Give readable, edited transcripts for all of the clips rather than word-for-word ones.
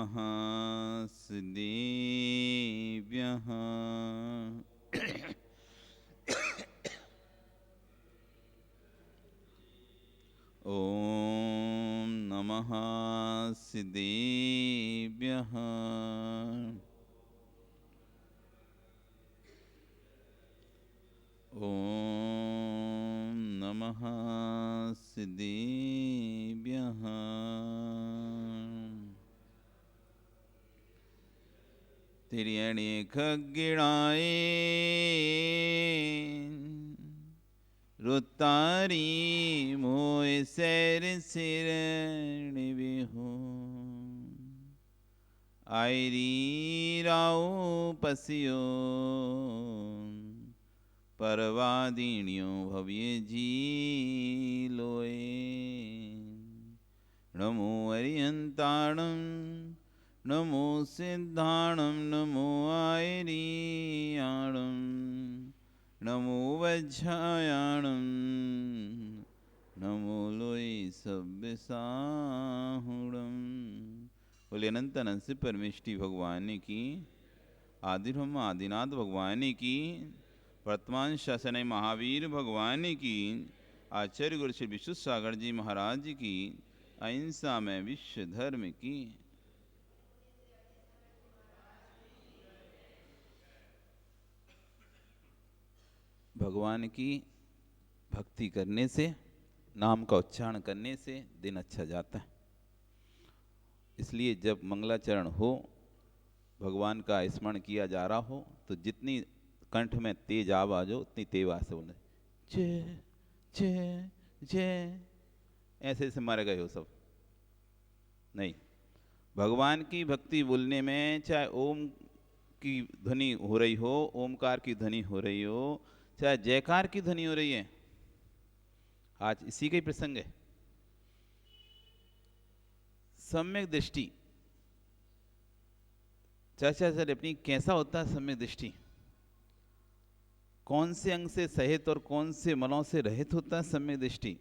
नमः सिद्धेभ्यः। ॐ नमः सिद्धेभ्यः। ॐ नमः सिद्धेभ्यः। तिर्यणि खग्गिणाये रुतारी मोय सैर सिरणी बिहू आयरी राव पसियो परवादिन्यो भव्य जी लोए। नमो अरिहंताणं नमो सिद्धाणं नमो आयरीयाणं नमो वज्रायाणं नमो लोई सभ्यसाहुणं। बोले अनंत अनंत से परमेष्टि भगवान की, आदि ब्रह्म आदिनाथ भगवान की, वर्तमान शासन महावीर भगवान की, आचार्य गुरु श्री विश्व सागर जी महाराज की, अहिंसा में विश्व धर्म की। भगवान की भक्ति करने से, नाम का उच्चारण करने से दिन अच्छा जाता है। इसलिए जब मंगलाचरण हो, भगवान का स्मरण किया जा रहा हो, तो जितनी कंठ में तेज आवाज हो उतनी तेज आवाज से बोले जय जय जय। ऐसे ऐसे मारे गए हो सब नहीं। भगवान की भक्ति बोलने में चाहे ओम की ध्वनि हो रही हो, ओमकार की ध्वनि हो रही हो, चाहे जयकार की ध्वनि हो रही है। आज इसी का ही प्रसंग है। सम्यक दृष्टि चर्चा सर अपनी कैसा होता है सम्यक दृष्टि, कौन से अंग से सहित और कौन से मनों से रहित होता है सम्यक दृष्टि।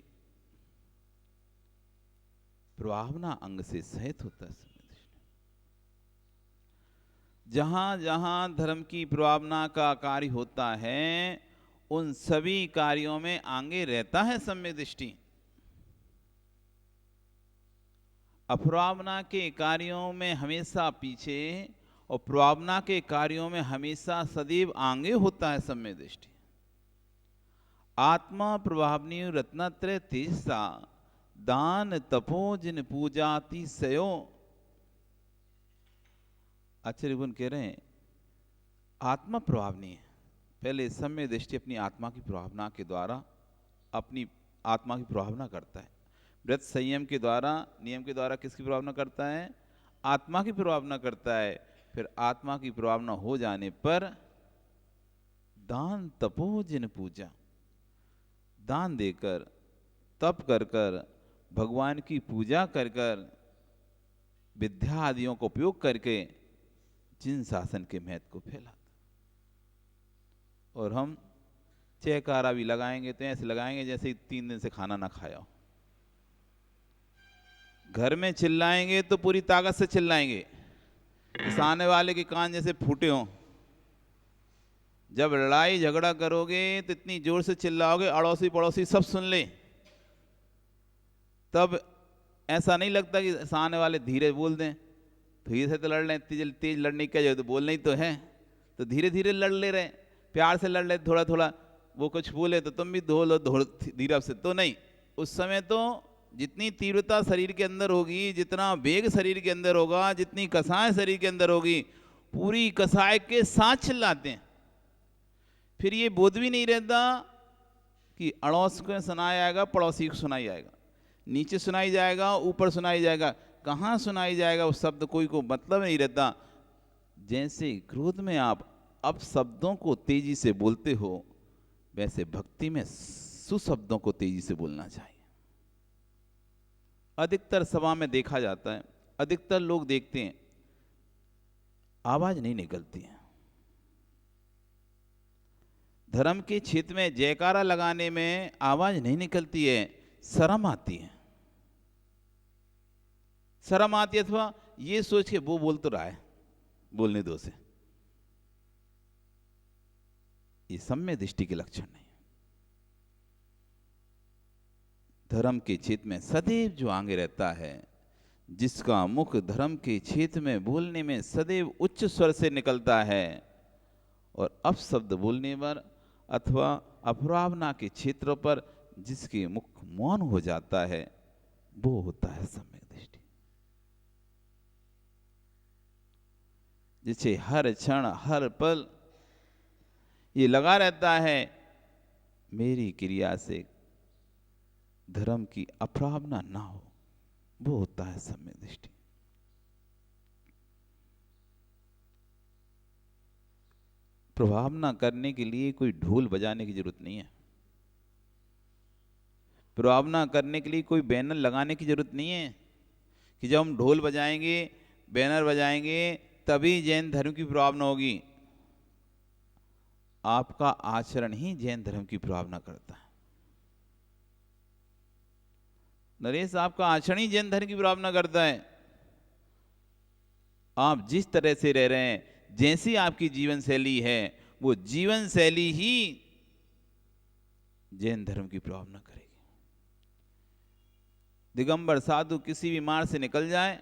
प्रभावना अंग से सहित होता है सम्यक दृष्टि। जहां जहां धर्म की प्रभावना का कार्य होता है, उन सभी कार्यों में आगे रहता है सम्यक दृष्टि। अप्रभावना के कार्यों में हमेशा पीछे और प्रभावना के कार्यों में हमेशा सदैव आगे होता है सम्यक दृष्टि। आत्मा प्रभावनी रत्नत्रय तेजसा दान तपो जिन पूजाति सयो। आचार्य गुण कह रहे हैं आत्मा प्रभावनी है। पहले सम्यक दृष्टि अपनी आत्मा की प्रभावना के द्वारा अपनी आत्मा की प्रभावना करता है। व्रत संयम के द्वारा, नियम के द्वारा किसकी प्रभावना करता है? आत्मा की प्रभावना करता है। फिर आत्मा की प्रभावना हो जाने पर दान तपो जिन पूजा, दान देकर, तप कर कर, भगवान की पूजा कर कर, विद्या आदियों का उपयोग करके जिन शासन के महत्व को फैलाता। और हम जयकारा भी लगाएंगे तो ऐसे लगाएंगे जैसे 3 दिन से खाना ना खाया हो। घर में चिल्लाएंगे तो पूरी ताकत से चिल्लाएंगे, सामने वाले के कान जैसे फूटे हों। जब लड़ाई झगड़ा करोगे तो इतनी जोर से चिल्लाओगे अड़ोसी पड़ोसी सब सुन ले, तब ऐसा नहीं लगता कि सामने वाले धीरे बोल दें। धीरे से तो लड़ रहे, तेज लड़ने की क्या, तो बोलना ही तो है, तो धीरे धीरे लड़ ले रहे, प्यार से लड़ ले थोड़ा थोड़ा। वो कुछ बोले तो तुम भी धो लो धीरे से, तो नहीं। उस समय तो जितनी तीव्रता शरीर के अंदर होगी, जितना वेग शरीर के अंदर होगा, जितनी कसाय शरीर के अंदर होगी, पूरी कसाय के साथ चिल्लाते हैं। फिर ये बोध भी नहीं रहता कि अड़ोस को सुनाया जाएगा, पड़ोसी को सुनाई जाएगा, नीचे सुनाई जाएगा, ऊपर सुनाई जाएगा, कहाँ सुनाई जाएगा वो शब्द कोई को मतलब नहीं रहता। जैसे क्रोध में आप अब शब्दों को तेजी से बोलते हो, वैसे भक्ति में सुशब्दों को तेजी से बोलना चाहिए। अधिकतर सभा में देखा जाता है, अधिकतर लोग देखते हैं आवाज नहीं निकलती है। धर्म के क्षेत्र में जयकारा लगाने में आवाज नहीं निकलती है, शर्म आती है। शर्म आती है, अथवा ये सोच के वो बोल तो रहा है, बोलने दो उसे, ये सम्य दृष्टि के लक्षण नहीं। धर्म के क्षेत्र में सदैव जो आगे रहता है, जिसका मुख धर्म के क्षेत्र में बोलने में सदैव उच्च स्वर से निकलता है और अपशब्द बोलने पर अथवा अपरावना के क्षेत्र पर जिसके मुख मौन हो जाता है, वो होता है सम्यक दृष्टि। जिसे हर क्षण हर पल ये लगा रहता है, मेरी क्रिया से धर्म की अपरावना ना हो, वो होता है सम्यक दृष्टि। प्रभावना करने के लिए कोई ढोल बजाने की जरूरत नहीं है, प्रभावना करने के लिए कोई बैनर लगाने की जरूरत नहीं है कि जब हम ढोल बजाएंगे, बैनर बजाएंगे तभी जैन धर्म की प्रभावना होगी। आपका आचरण ही जैन धर्म की प्रभावना करता है। नरेश, आपका आचरण ही जैन धर्म की प्रभावना करता है। आप जिस तरह से रह रहे हैं, जैसी आपकी जीवन शैली है, वो जीवन शैली ही जैन धर्म की प्रभावना करेगी। दिगंबर साधु किसी भी मार्ग से निकल जाए,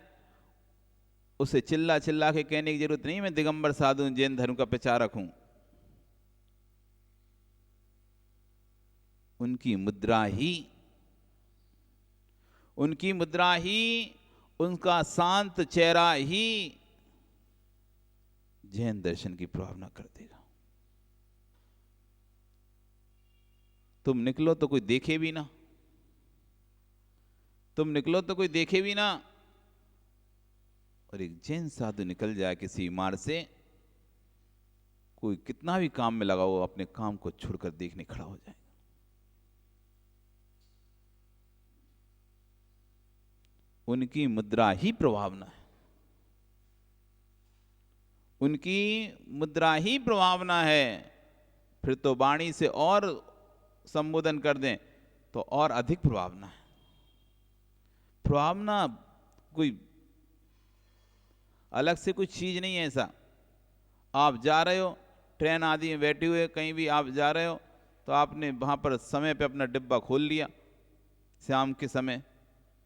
उसे चिल्ला चिल्ला के कहने की जरूरत नहीं मैं दिगंबर साधु जैन धर्म का प्रचारक हूं। उनकी मुद्रा ही, उनका शांत चेहरा ही जैन दर्शन की प्रभावना कर देगा। तुम निकलो तो कोई देखे भी ना, और एक जैन साधु निकल जाए किसी मार्ग से, कोई कितना भी काम में लगा हो, अपने काम को छोड़कर देखने खड़ा हो जाएगा। उनकी मुद्रा ही प्रभावना है, फिर तो वाणी से और संबोधन कर दें तो और अधिक प्रभावना है। प्रभावना कोई अलग से कुछ चीज नहीं है। ऐसा आप जा रहे हो, ट्रेन आदि में बैठे हुए कहीं भी आप जा रहे हो, तो आपने वहां पर समय पे अपना डिब्बा खोल लिया। शाम के समय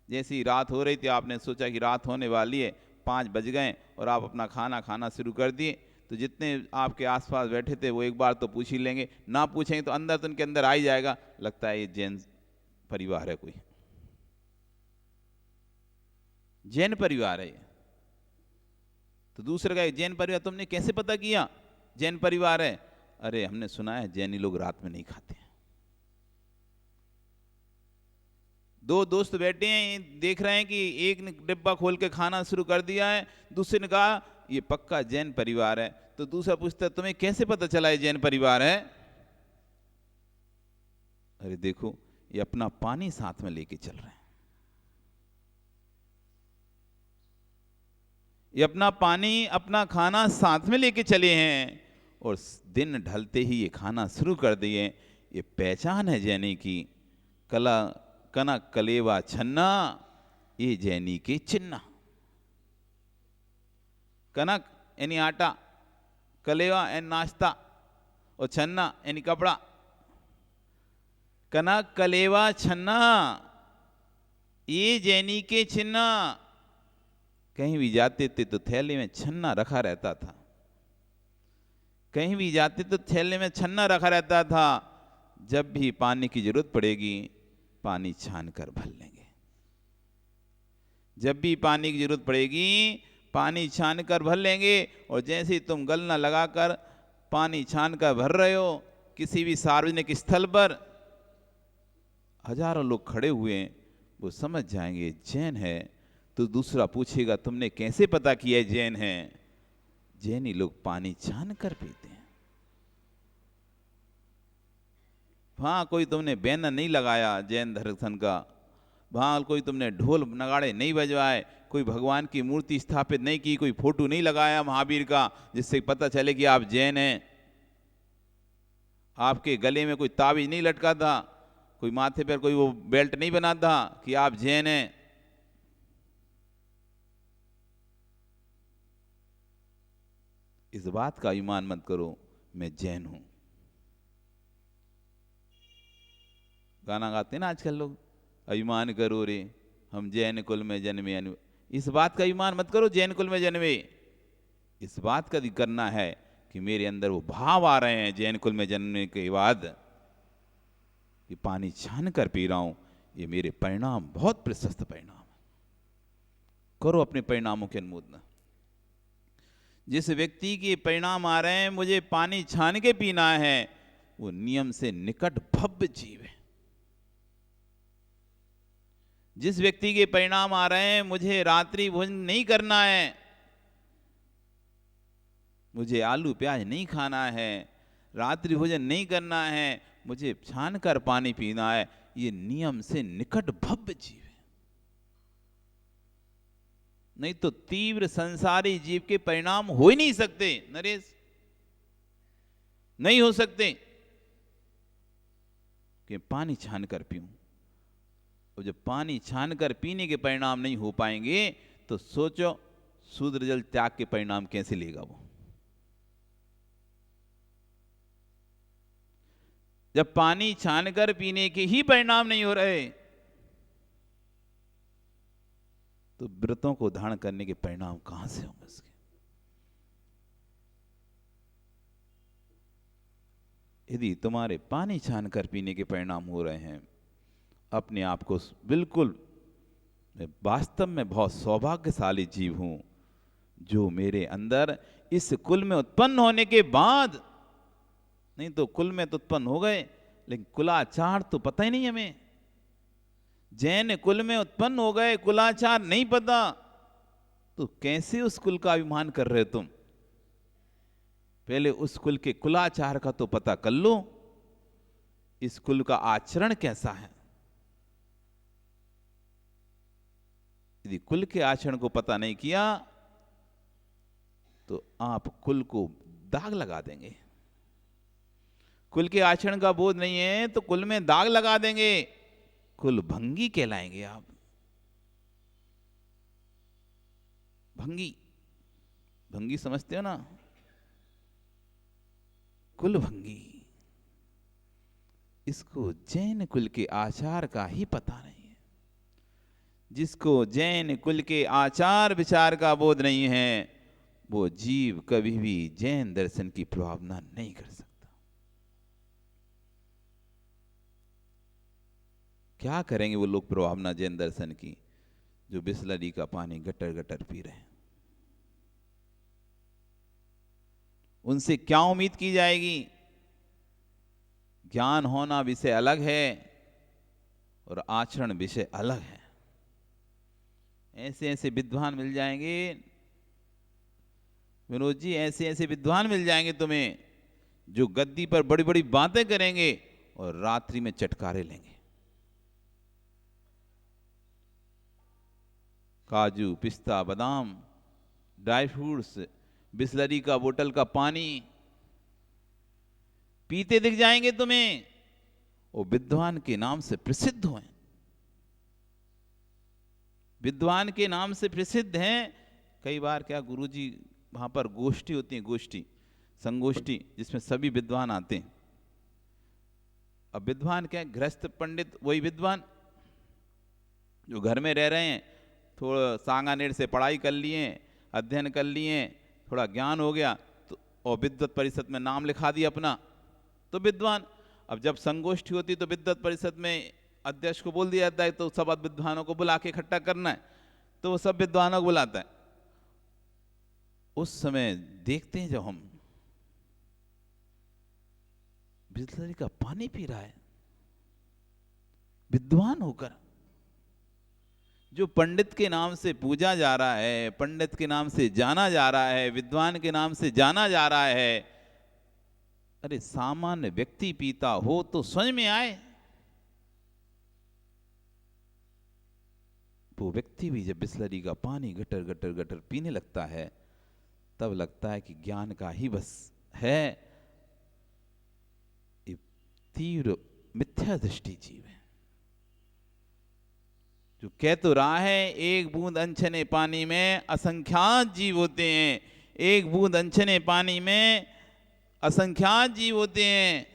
जैसी रात हो रही थी, आपने सोचा कि रात होने वाली है, 5 बज गए और आप अपना खाना खाना शुरू कर दिए। तो जितने आपके आसपास बैठे थे वो एक बार तो पूछ ही लेंगे, ना पूछेंगे तो अंदर तो उनके अंदर आ ही जाएगा, लगता है ये जैन परिवार है, कोई जैन परिवार है ये। तो दूसरे का जैन परिवार, तुमने कैसे पता किया जैन परिवार है? अरे हमने सुना है जैनी लोग रात में नहीं खाते हैं। 2 दोस्त बैठे हैं, देख रहे हैं कि एक ने डिब्बा खोल के खाना शुरू कर दिया है, दूसरे ने कहा ये पक्का जैन परिवार है। तो दूसरा पूछता है तुम्हें कैसे पता चला ये जैन परिवार है? अरे देखो ये अपना पानी साथ में लेके चल रहे हैं, ये अपना पानी अपना खाना साथ में लेके चले हैं और दिन ढलते ही ये खाना शुरू कर दिए। ये पहचान है जैनी की। कनक कलेवा छन्ना, ये जैनी के चिन्ह। कनक यानी आटा, कलेवा यानी नाश्ता, और छन्ना यानी कपड़ा। कनक कलेवा छन्ना, ये जैनी के चिन्ह। कहीं भी जाते थे तो थैले में छन्ना रखा रहता था, कहीं भी जाते तो थैले में छन्ना रखा रहता था। जब भी पानी की जरूरत पड़ेगी पानी छान कर भर लेंगे, जब भी पानी की जरूरत पड़ेगी पानी छान कर भर लेंगे। और जैसे ही तुम गलना लगाकर पानी छान कर भर रहे हो, किसी भी सार्वजनिक स्थल पर हजारों लोग खड़े हुए हैं, वो समझ जाएंगे जैन है। तो दूसरा पूछेगा तुमने कैसे पता किया जैन है? जैनी लोग पानी छान कर पीते हैं। वहां कोई तुमने बैनर नहीं लगाया जैन दर्शन का, वहां कोई तुमने ढोल नगाड़े नहीं बजवाए, कोई भगवान की मूर्ति स्थापित नहीं की, कोई फोटो नहीं लगाया महावीर का जिससे पता चले कि आप जैन हैं। आपके गले में कोई ताबीज नहीं लटका था, कोई माथे पर कोई वो बेल्ट नहीं बना था कि आप जैन हैं। इस बात का अभिमान मत करो मैं जैन हूं। गाना गाते हैं ना आजकल लोग, अभिमान करो रे हम जैन कुल में जन्मे। इस बात का अभिमान मत करो जैन कुल में जन्मे। इस बात का करना है कि मेरे अंदर वो भाव आ रहे हैं जैन कुल में जन्मने के बाद कि पानी छान कर पी रहा हूं, ये मेरे परिणाम बहुत प्रशस्त परिणाम है। करो अपने परिणामों के अनुमोदन। जिस व्यक्ति के परिणाम आ रहे हैं मुझे पानी छान के पीना है, वो नियम से निकट भव्य जीव है। जिस व्यक्ति के परिणाम आ रहे हैं मुझे रात्रि भोजन नहीं करना है, मुझे आलू प्याज नहीं खाना है, रात्रि भोजन नहीं करना है, मुझे छान कर पानी पीना है, ये नियम से निकट भव्य जीव है। नहीं तो तीव्र संसारी जीव के परिणाम हो ही नहीं सकते नरेश, नहीं हो सकते कि पानी छान कर पीऊं। और जब पानी छान कर पीने के परिणाम नहीं हो पाएंगे तो सोचो शूद्र जल त्याग के परिणाम कैसे लेगा वो। जब पानी छानकर पीने के ही परिणाम नहीं हो रहे तो व्रतों को धारण करने के परिणाम कहां से होंगे उसके। यदि तुम्हारे पानी छानकर पीने के परिणाम हो रहे हैं, अपने आप को बिल्कुल मैं वास्तव में बहुत सौभाग्यशाली जीव हूं जो मेरे अंदर इस कुल में उत्पन्न होने के बाद, नहीं तो कुल में तो उत्पन्न हो गए लेकिन कुलाचार तो पता ही नहीं हमें। जैन कुल में उत्पन्न हो गए, कुलाचार नहीं पता, तो कैसे उस कुल का अभिमान कर रहे हो तुम। पहले उस कुल के कुलाचार का तो पता कर लो, इस कुल का आचरण कैसा है। यदि कुल के आचरण को पता नहीं किया तो आप कुल को दाग लगा देंगे। कुल के आचरण का बोध नहीं है तो कुल में दाग लगा देंगे, कुल भंगी कहलाएंगे आप। भंगी, भंगी समझते हो ना, कुल भंगी। इसको जैन कुल के आचार का ही पता नहीं है। जिसको जैन कुल के आचार विचार का बोध नहीं है वो जीव कभी भी जैन दर्शन की प्रभावना नहीं कर सकता। क्या करेंगे वो लोग प्रभावना जैन दर्शन की जो बिस्लरी का पानी गटर गटर पी रहे हैं। उनसे क्या उम्मीद की जाएगी। ज्ञान होना विषय अलग है और आचरण विषय अलग है। ऐसे ऐसे विद्वान मिल जाएंगे विनोद जी, ऐसे ऐसे विद्वान मिल जाएंगे तुम्हें जो गद्दी पर बड़ी बड़ी बातें करेंगे और रात्रि में चटकारे लेंगे। काजू पिस्ता बादाम ड्राई फ्रूट्स बिस्लरी का बोतल का पानी पीते दिख जाएंगे तुम्हें, वो विद्वान के नाम से प्रसिद्ध हुए, विद्वान के नाम से प्रसिद्ध हैं। कई बार क्या गुरुजी वहां पर गोष्ठी होती है, गोष्ठी संगोष्ठी जिसमें सभी विद्वान आते हैं। अब विद्वान क्या है, गृहस्थ पंडित वही विद्वान जो घर में रह रहे हैं, थोड़ा सांगानेर से पढ़ाई कर लिए, अध्ययन कर लिए, थोड़ा ज्ञान हो गया तो और विद्वत परिषद में नाम लिखा दिया अपना, तो विद्वान। अब जब संगोष्ठी होती तो विद्वत परिषद में अध्यक्ष को बोल दिया जाता है तो सब विद्वानों को बुला के इकट्ठा करना है, तो वो सब विद्वानों को बुलाता है। उस समय देखते हैं जब हम बिस्लरी का पानी पी रहा है विद्वान होकर, जो पंडित के नाम से पूजा जा रहा है, पंडित के नाम से जाना जा रहा है, विद्वान के नाम से जाना जा रहा है, अरे सामान्य व्यक्ति पीता हो तो समझ में आए। वो व्यक्ति भी जब बिस्लरी का पानी गटर गटर गटर पीने लगता है तब लगता है कि ज्ञान का ही बस है। ये तीव्र मिथ्या दृष्टि जीव है जो कह तो रहा है एक बूंद अनछने पानी में असंख्यात जीव होते हैं, एक बूंद अनछने पानी में असंख्यात जीव होते हैं,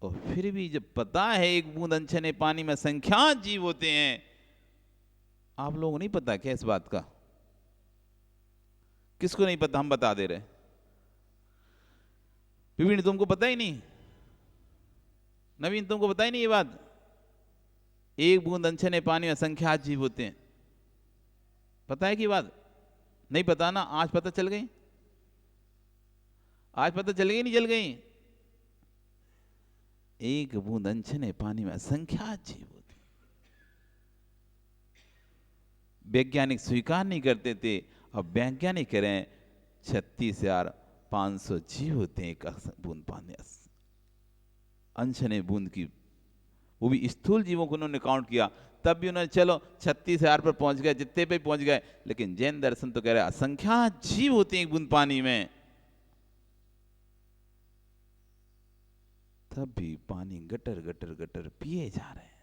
और फिर भी जब पता है एक बूंद अनछने पानी में असंख्यात जीव होते हैं, आप लोगों को नहीं पता क्या इस बात का? किसको नहीं पता? हम बता दे रहे। विपिन तुमको पता ही नहीं? नवीन तुमको पता ही नहीं ये बात? एक बूंद अनछने पानी में असंख्यात जीव होते हैं, पता है कि बात? नहीं पता ना? आज पता चल गई? आज पता चल गई नहीं चल गई? एक बूंद अनछने पानी में असंख्यात जीव होते हैं। वैज्ञानिक स्वीकार नहीं करते थे, अब वैज्ञानिक कह रहे हैं 36,500 जीव होते हैं एक बूंद पानी, अनछने बूंद की, वो भी स्थूल जीवों को उन्होंने काउंट किया, तब भी उन्होंने चलो 36,000 पर पहुंच गए, जितने पे पहुंच गए, लेकिन जैन दर्शन तो कह रहे हैं असंख्यात जीव होते हैं एक बूंद पानी में, तब भी पानी गटर गटर गटर पिए जा रहे हैं।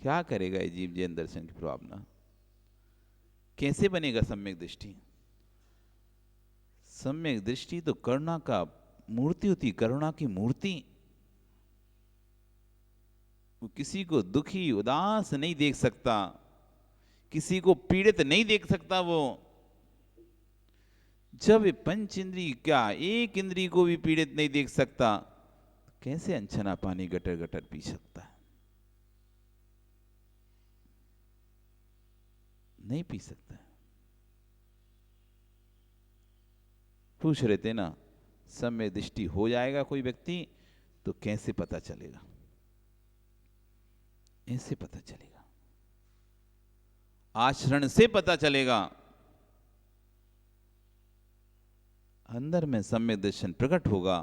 क्या करेगा ये जीव जैन दर्शन की प्रभावना? कैसे बनेगा सम्यक दृष्टि? सम्यक दृष्टि तो करुणा का मूर्ति होती, करुणा की मूर्ति। वो किसी को दुखी उदास नहीं देख सकता, किसी को पीड़ित नहीं देख सकता। वो जब पंच इंद्री क्या एक इंद्री को भी पीड़ित नहीं देख सकता, कैसे अनछना पानी गटर गटर पी सकता है? नहीं पी सकता। पूछ रहे थे ना, सम्य दृष्टि हो जाएगा कोई व्यक्ति तो कैसे पता चलेगा? ऐसे पता चलेगा, आचरण से पता चलेगा। अंदर में सम्यक दर्शन प्रकट होगा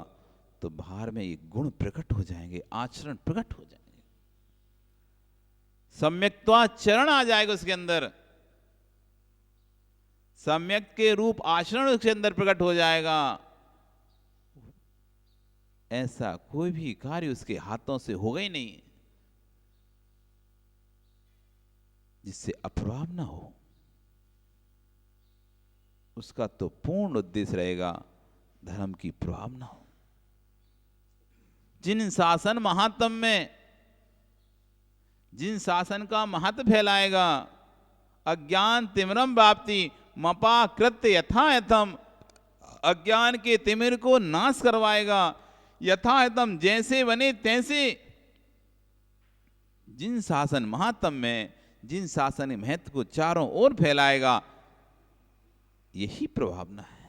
तो बाहर में ये गुण प्रकट हो जाएंगे, आचरण प्रकट हो जाएंगे, सम्यक्त्वाचरण आ जाएगा उसके अंदर, सम्यक के रूप आचरण उसके अंदर प्रकट हो जाएगा। ऐसा कोई भी कार्य उसके हाथों से होगा ही नहीं जिससे अप्रभाव ना हो। उसका तो पूर्ण उद्देश्य रहेगा धर्म की प्रभाव ना हो। जिन शासन महात्म में, जिन शासन का महत्व फैलाएगा, अज्ञान तिमिरम व्याप्ति मपा कृत्य यथायथम, अज्ञान के तिमिर को नाश करवाएगा, यथायथम जैसे बने तैसे। जिन शासन महात्म में, जिन शासन महत्व को चारों ओर फैलाएगा, यही प्रभावना है।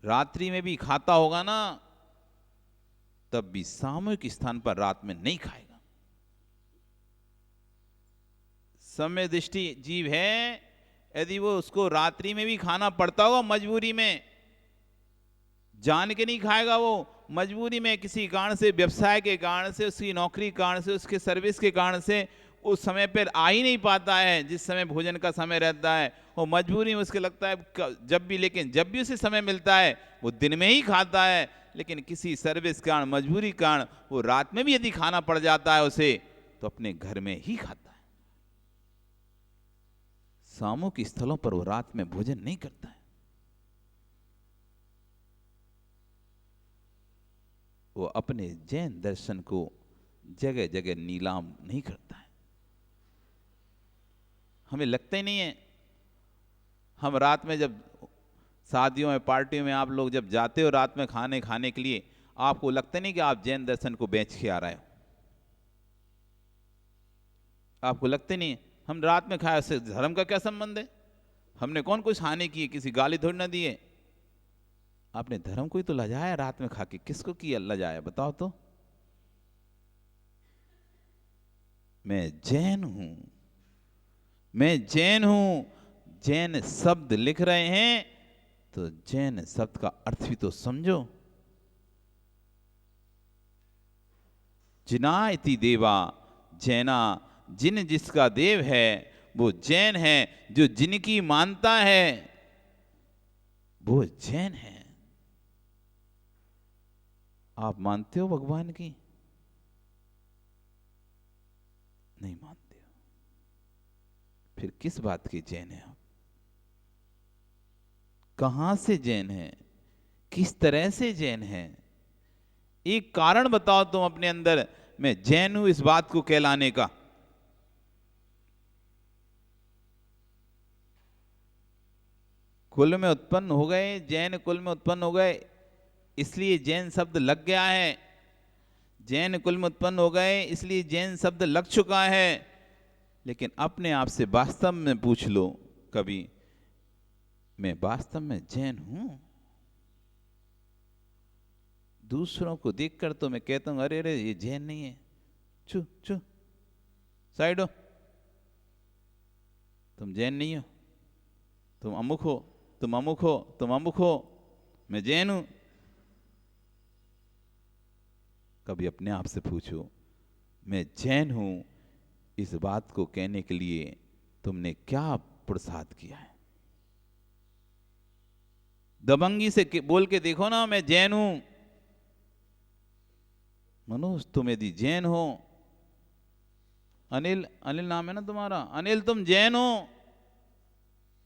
रात्रि में भी खाता होगा ना, तब भी सामूहिक स्थान पर रात में नहीं खाएगा। समय दृष्टि जीव है, यदि वो उसको रात्रि में भी खाना पड़ता होगा मजबूरी में, जान के नहीं खाएगा, वो मजबूरी में किसी कारण से, व्यवसाय के कारण से, उसकी नौकरी के कारण से, उसके सर्विस के कारण से उस समय पर आ ही नहीं पाता है जिस समय भोजन का समय रहता है, वो मजबूरी में उसके लगता है जब भी, लेकिन जब भी उसे समय मिलता है वो दिन में ही खाता है। लेकिन किसी सर्विस कारण, मजबूरी कारण वो रात में भी यदि खाना पड़ जाता है उसे, तो अपने घर में ही खाता है। सामूहिक स्थलों पर वो रात में भोजन नहीं करता है। वो अपने जैन दर्शन को जगह जगह नीलाम नहीं करता है। हमें लगता ही नहीं है, हम रात में जब शादियों में, पार्टियों में आप लोग जब जाते हो रात में खाने के लिए, आपको लगता नहीं कि आप जैन दर्शन को बेच के आ रहे हो? आपको लगते नहीं? हम रात में खाए, उससे धर्म का क्या संबंध है? हमने कौन कुछ हानि की है? किसी गाली थोड़ी ना दी है। आपने धर्म को ही तो लजाया रात में खा के। किसको किया लजाया बताओ तो? मैं जैन हूं, मैं जैन हूं। जैन शब्द लिख रहे हैं तो जैन शब्द का अर्थ भी तो समझो। जिना इति देवा जैना, जिन जिसका देव है वो जैन है। जो जिनकी मानता है वो जैन है। आप मानते हो भगवान की? नहीं मानते हो। फिर किस बात के जैन हैं आप? कहां से जैन हैं? किस तरह से जैन हैं? एक कारण बताओ तुम अपने अंदर, मैं जैन हूं इस बात को कहलाने का। कुल में उत्पन्न हो गए, जैन कुल में उत्पन्न हो गए, इसलिए जैन शब्द लग गया है। जैन कुल में उत्पन्न हो गए इसलिए जैन शब्द लग चुका है। लेकिन अपने आप से वास्तव में पूछ लो कभी, मैं वास्तव में जैन हूं? दूसरों को देखकर तो मैं कहता हूं अरे अरे ये जैन नहीं है, चु चु साइड हो, तुम जैन नहीं हो, तुम अमुक हो, तुम अमुक हो, तुम अमुक हो, मैं जैन हूं। कभी अपने आप से पूछो, मैं जैन हूं इस बात को कहने के लिए तुमने क्या पुरुषार्थ किया है? दबंगी से बोल के देखो ना, मैं जैन हूं। मनोज तुम यदि जैन हो, अनिल, अनिल नाम है ना तुम्हारा, अनिल तुम जैन हो,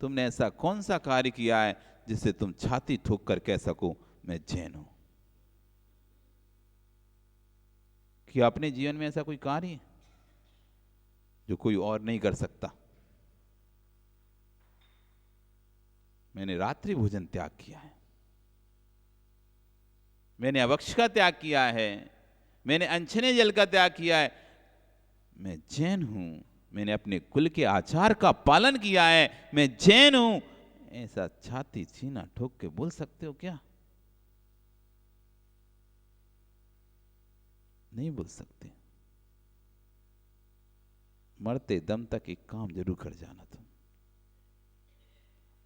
तुमने ऐसा कौन सा कार्य किया है जिससे तुम छाती ठोक कर कह सको मैं जैन हूं? कि अपने जीवन में ऐसा कोई कार्य है जो कोई और नहीं कर सकता? मैंने रात्रि भोजन त्याग किया है, मैंने अभक्ष का त्याग किया है, मैंने अनछने जल का त्याग किया है, मैं जैन हूं। मैंने अपने कुल के आचार का पालन किया है, मैं जैन हूं। ऐसा छाती सीना ठोक के बोल सकते हो क्या? नहीं बोल सकते। मरते दम तक एक काम जरूर कर जाना तुम,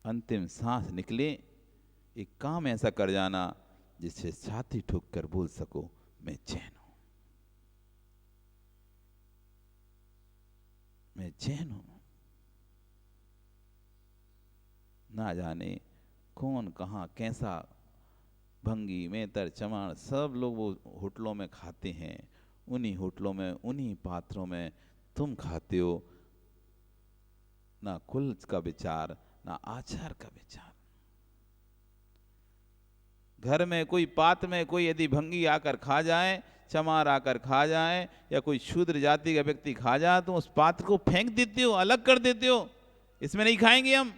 अंतिम सांस निकले एक काम ऐसा कर जाना जिससे छाती ठोक कर बोल सको मैं जैन हूं, मैं जैन हूं। ना जाने कौन कहां कैसा भंगी मेतर चमार सब लोग वो होटलों में खाते हैं, उन्हीं होटलों में उन्हीं पात्रों में तुम खाते हो। ना कुल का विचार, ना आचार का विचार। घर में कोई पात्र में कोई यदि भंगी आकर खा जाए, चमार आकर खा जाए, या कोई शूद्र जाति का व्यक्ति खा जाए, तो उस पात्र को फेंक देते हो, अलग कर देते हो, इसमें नहीं खाएंगे हम।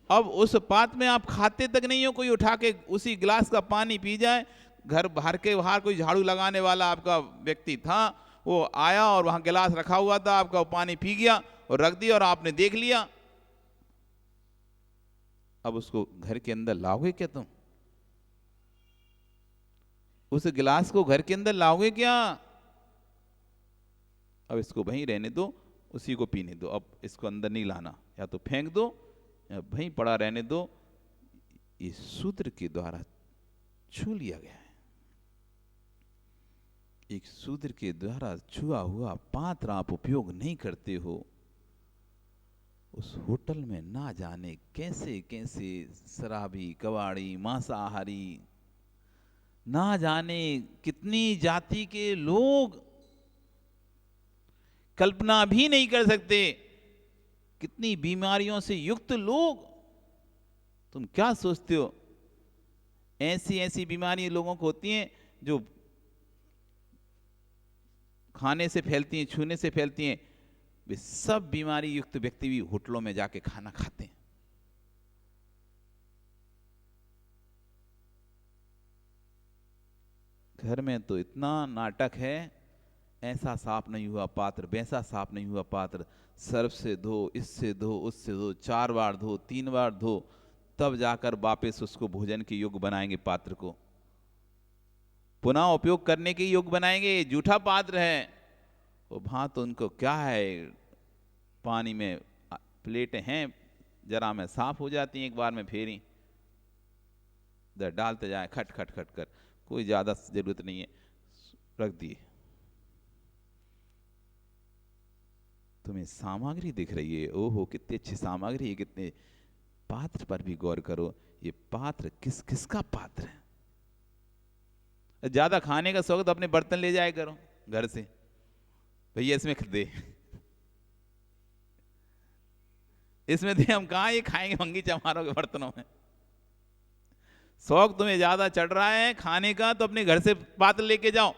अब उस पात्र में आप खाते तक नहीं हो, कोई उठा के उसी गिलास का पानी पी जाए। घर भर के बाहर कोई झाड़ू लगाने वाला आपका व्यक्ति था, वो आया और वहां गिलास रखा हुआ था, आपका वो पानी पी गया और रख दिया और आपने देख लिया। अब उसको घर के अंदर लाओगे क्या तुम? उस गिलास को घर के अंदर लाओगे क्या? अब इसको वहीं रहने दो, उसी को पीने दो, अब इसको अंदर नहीं लाना, या तो फेंक दो या वहीं पड़ा रहने दो। ये सूत्र के द्वारा छू लिया गया है। एक सूत्र के द्वारा छुआ हुआ पात्र आप उपयोग नहीं करते हो। उस होटल में ना जाने कैसे कैसे शराबी, कबाड़ी, मांसाहारी, ना जाने कितनी जाति के लोग, कल्पना भी नहीं कर सकते कितनी बीमारियों से युक्त लोग। तुम क्या सोचते हो ऐसी ऐसी बीमारी लोगों को होती हैं जो खाने से फैलती हैं, छूने से फैलती हैं? वे सब बीमारी युक्त व्यक्ति भी होटलों में जाके खाना खाते हैं। घर में तो इतना नाटक है, ऐसा साफ नहीं हुआ पात्र, वैसा साफ नहीं हुआ पात्र, सर्फ से धो, इससे धो, उससे धो, 4 बार धो, 3 बार धो, तब जाकर वापस उसको भोजन के योग्य बनाएंगे, पात्र को पुनः उपयोग करने के योग्य बनाएंगे। ये जूठा पात्र है। वो वहां तो उनको क्या है, पानी में प्लेटें हैं, जरा में साफ हो जाती हैं, एक बार में फेरी इधर डालते जाए, खट खट खट कर, कोई ज्यादा जरूरत नहीं है, रख दिए। तुम्हें सामग्री दिख रही है, ओहो कितनी अच्छी सामग्री है, कितने पात्र पर भी गौर करो। ये पात्र किस किसका पात्र है? ज्यादा खाने का शौक तो अपने बर्तन ले जाए करो घर से, भैया इसमें दे, इसमें थे हम कहाँ ये खाएंगे मंगी चमारों के बर्तनों में। शौक तुम्हें ज्यादा चढ़ रहा है खाने का तो अपने घर से पात्र लेके जाओ,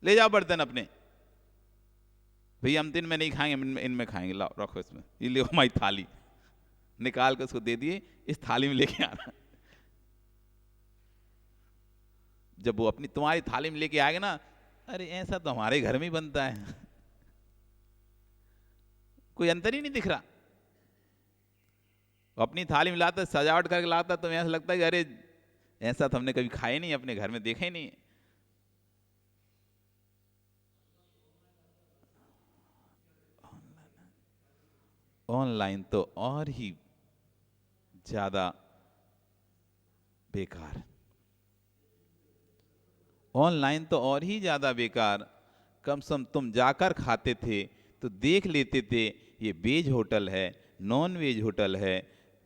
ले जाओ बर्तन अपने, भैया हम दिन में नहीं खाएंगे, इनमें खाएंगे, लाओ रखो इसमें, ये लो हमारी थाली, निकाल के उसको दे दिए, इस थाली में लेके आना। जब वो अपनी तुम्हारी थाली में लेके आएगा ना, अरे ऐसा तो हमारे घर में ही बनता है, कोई अंतर ही नहीं दिख रहा। अपनी थाली में लाता, सजावट करके लाता, तो ऐसा लगता है कि अरे ऐसा तो हमने कभी खाया नहीं, अपने घर में देखा ही नहीं। ऑनलाइन तो और ही ज्यादा बेकार, ऑनलाइन तो और ही ज्यादा बेकार। कम से कम तुम जाकर खाते थे तो देख लेते थे ये वेज होटल है, नॉन वेज होटल है।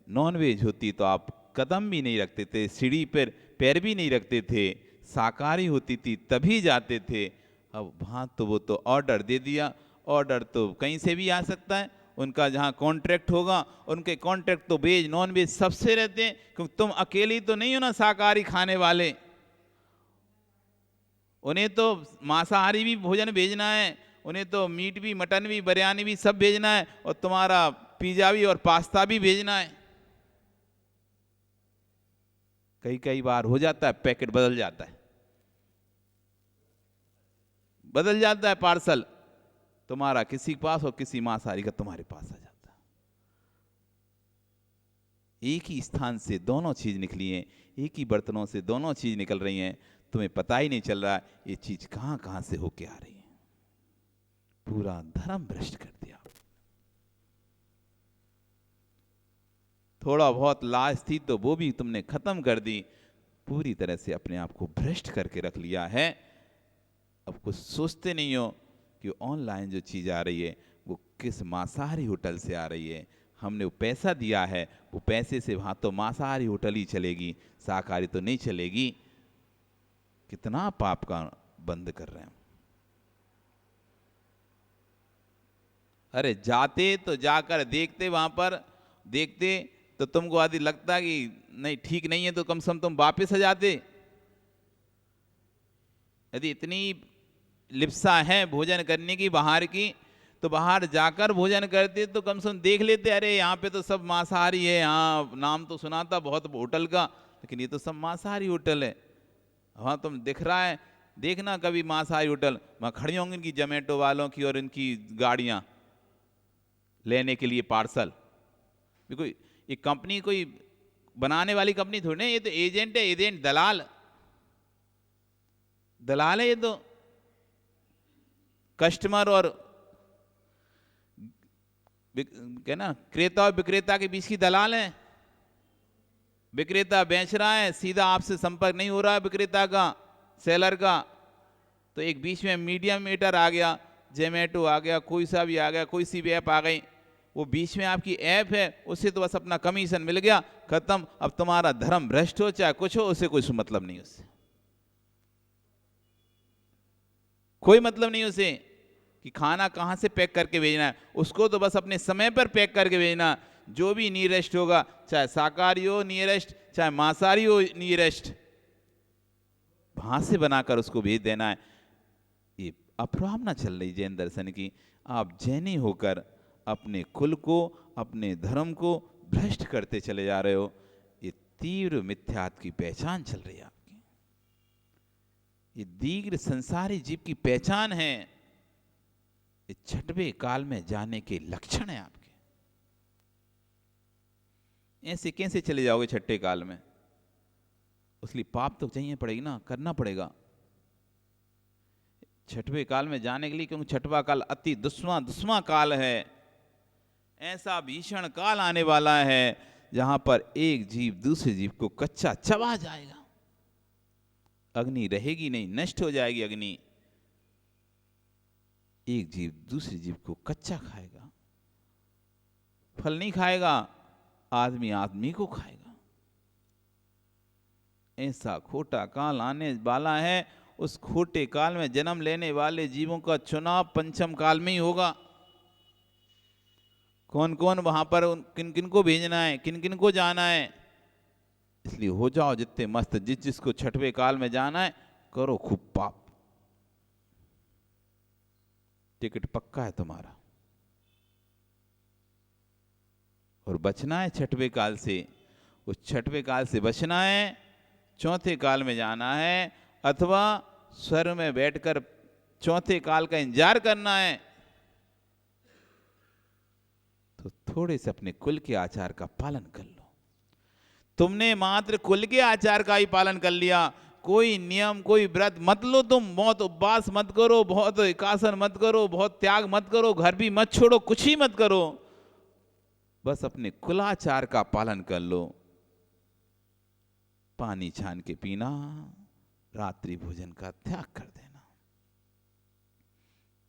नॉन वेज होती तो आप कदम भी नहीं रखते थे, सीढ़ी पर पैर भी नहीं रखते थे। शाकाहारी होती थी तभी जाते थे। अब वहाँ तो वो तो ऑर्डर दे दिया, ऑर्डर तो कहीं से भी आ सकता है, उनका जहाँ कॉन्ट्रैक्ट होगा, उनके कॉन्ट्रैक्ट तो वेज नॉन वेज सबसे रहते हैं, क्योंकि तुम अकेले तो नहीं हो ना शाकाहारी खाने वाले, उन्हें तो मांसाहारी भी भोजन भेजना है, उन्हें तो मीट भी, मटन भी, बिरयानी भी सब भेजना है, और तुम्हारा पिज्जा भी और पास्ता भी भेजना है। कई कई बार हो जाता है पैकेट बदल जाता है, बदल जाता है पार्सल, तुम्हारा किसी के पास और किसी मांसाहारी का तुम्हारे पास आ जाता है। एक ही स्थान से दोनों चीज निकली हैं, एक ही बर्तनों से दोनों चीज निकल रही हैं, तुम्हें पता ही नहीं चल रहा ये चीज कहां कहां से होके आ रही है। पूरा धर्म भ्रष्ट कर दिया। थोड़ा बहुत लाज थी तो वो भी तुमने खत्म कर दी, पूरी तरह से अपने आप को भ्रष्ट करके रख लिया है। अब कुछ सोचते नहीं हो कि ऑनलाइन जो चीज आ रही है वो किस मांसाहारी होटल से आ रही है। हमने वो पैसा दिया है, वो पैसे से वहां तो मांसाहारी होटल ही चलेगी, शाकाहारी तो नहीं चलेगी। कितना पाप का बंद कर रहे हैं। अरे जाते तो जाकर देखते, वहां पर देखते तो तुमको आदि लगता कि नहीं ठीक नहीं है, तो कम से कम तुम वापस आ जाते। यदि इतनी लिप्सा है भोजन करने की बाहर की, तो बाहर जाकर भोजन करते तो कम से कम देख लेते, अरे यहाँ पे तो सब मांसाहारी है, हाँ नाम तो सुना था बहुत होटल का, लेकिन ये तो सब मांसाहारी होटल है। हाँ तुम दिख रहा है, देखना कभी मांसाहारी होटल, वहाँ खड़ी होंगी इनकी जोमेटो वालों की और इनकी गाड़ियाँ लेने के लिए पार्सल। कोई ये कंपनी कोई बनाने वाली कंपनी थोड़ी ना, ये तो एजेंट है, एजेंट दलाल, दलाल है ये तो। कस्टमर और क्या ना, क्रेता और विक्रेता के बीच की दलाल है। विक्रेता बेच रहा है, सीधा आपसे संपर्क नहीं हो रहा है विक्रेता का, सेलर का, तो एक बीच में मीडियमेटर आ गया, जोमेटो आ गया, कोई सा भी आ गया, कोई सी भी ऐप आ गई, वो बीच में आपकी ऐप है, उससे तो बस अपना कमीशन मिल गया, खत्म। अब तुम्हारा धर्म भ्रष्ट हो चाहे कुछ हो, उससे कोई मतलब नहीं, उससे कोई मतलब नहीं उसे कि खाना कहाँ से पैक करके भेजना है, उसको तो बस अपने समय पर पैक करके भेजना। जो भी नियरेस्ट होगा, चाहे शाकाहारी हो नियरेस्ट, चाहे मांसाहारी हो नियरेस्ट, वहां से बनाकर उसको भेज देना है। ये अप्रावना चल रही जैन दर्शन की। आप जैनी होकर अपने कुल को, अपने धर्म को भ्रष्ट करते चले जा रहे हो। ये तीव्र मिथ्यात्व की पहचान चल रही है आपकी, ये दीर्घ संसारी जीव की पहचान है, ये छठवें काल में जाने के लक्षण है आपके। ऐसे कैसे चले जाओगे छठे काल में? उसलिए पाप तो चाहिए पड़ेगी ना, करना पड़ेगा छठवें काल में जाने के लिए, क्योंकि छठवां काल अति दुस्वां काल है। ऐसा भीषण काल आने वाला है जहां पर एक जीव दूसरे जीव को कच्चा चबा जाएगा, अग्नि रहेगी नहीं, नष्ट हो जाएगी अग्नि। एक जीव दूसरे जीव को कच्चा खाएगा, फल नहीं खाएगा, आदमी आदमी को खाएगा। ऐसा खोटा काल आने वाला है। उस खोटे काल में जन्म लेने वाले जीवों का चुनाव पंचम काल में ही होगा। कौन कौन वहां पर किन किन को भेजना है, किन किन को जाना है। इसलिए हो जाओ जितने मस्त, जिस जिसको छठवें काल में जाना है करो खूब पाप, टिकट पक्का है तुम्हारा। और बचना है छठवें काल से, उस छठवें काल से बचना है, चौथे काल में जाना है, अथवा स्वर्ग में बैठकर चौथे काल का इंतजार करना है। तो थोड़े से अपने कुल के आचार का पालन कर लो। तुमने मात्र कुल के आचार का ही पालन कर लिया, कोई नियम कोई व्रत मत लो, तुम बहुत उपवास मत करो, बहुत एकासन मत करो, बहुत त्याग मत करो, घर भी मत छोड़ो, कुछ ही मत करो, बस अपने कुलाचार का पालन कर लो। पानी छान के पीना, रात्रि भोजन का त्याग कर देना,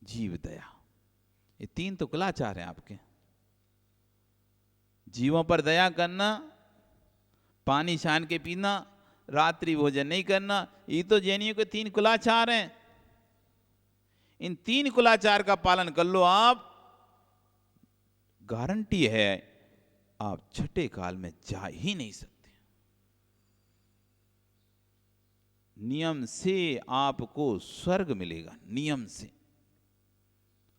जीव दया, ये 3 तो कुलाचार हैं आपके। जीवों पर दया करना, पानी छान के पीना, रात्रि भोजन नहीं करना, ये तो जैनियों के 3 कुलाचार हैं। इन 3 कुलाचार का पालन कर लो आप, गारंटी है आप छठे काल में जा ही नहीं सकते। नियम से आपको स्वर्ग मिलेगा, नियम से।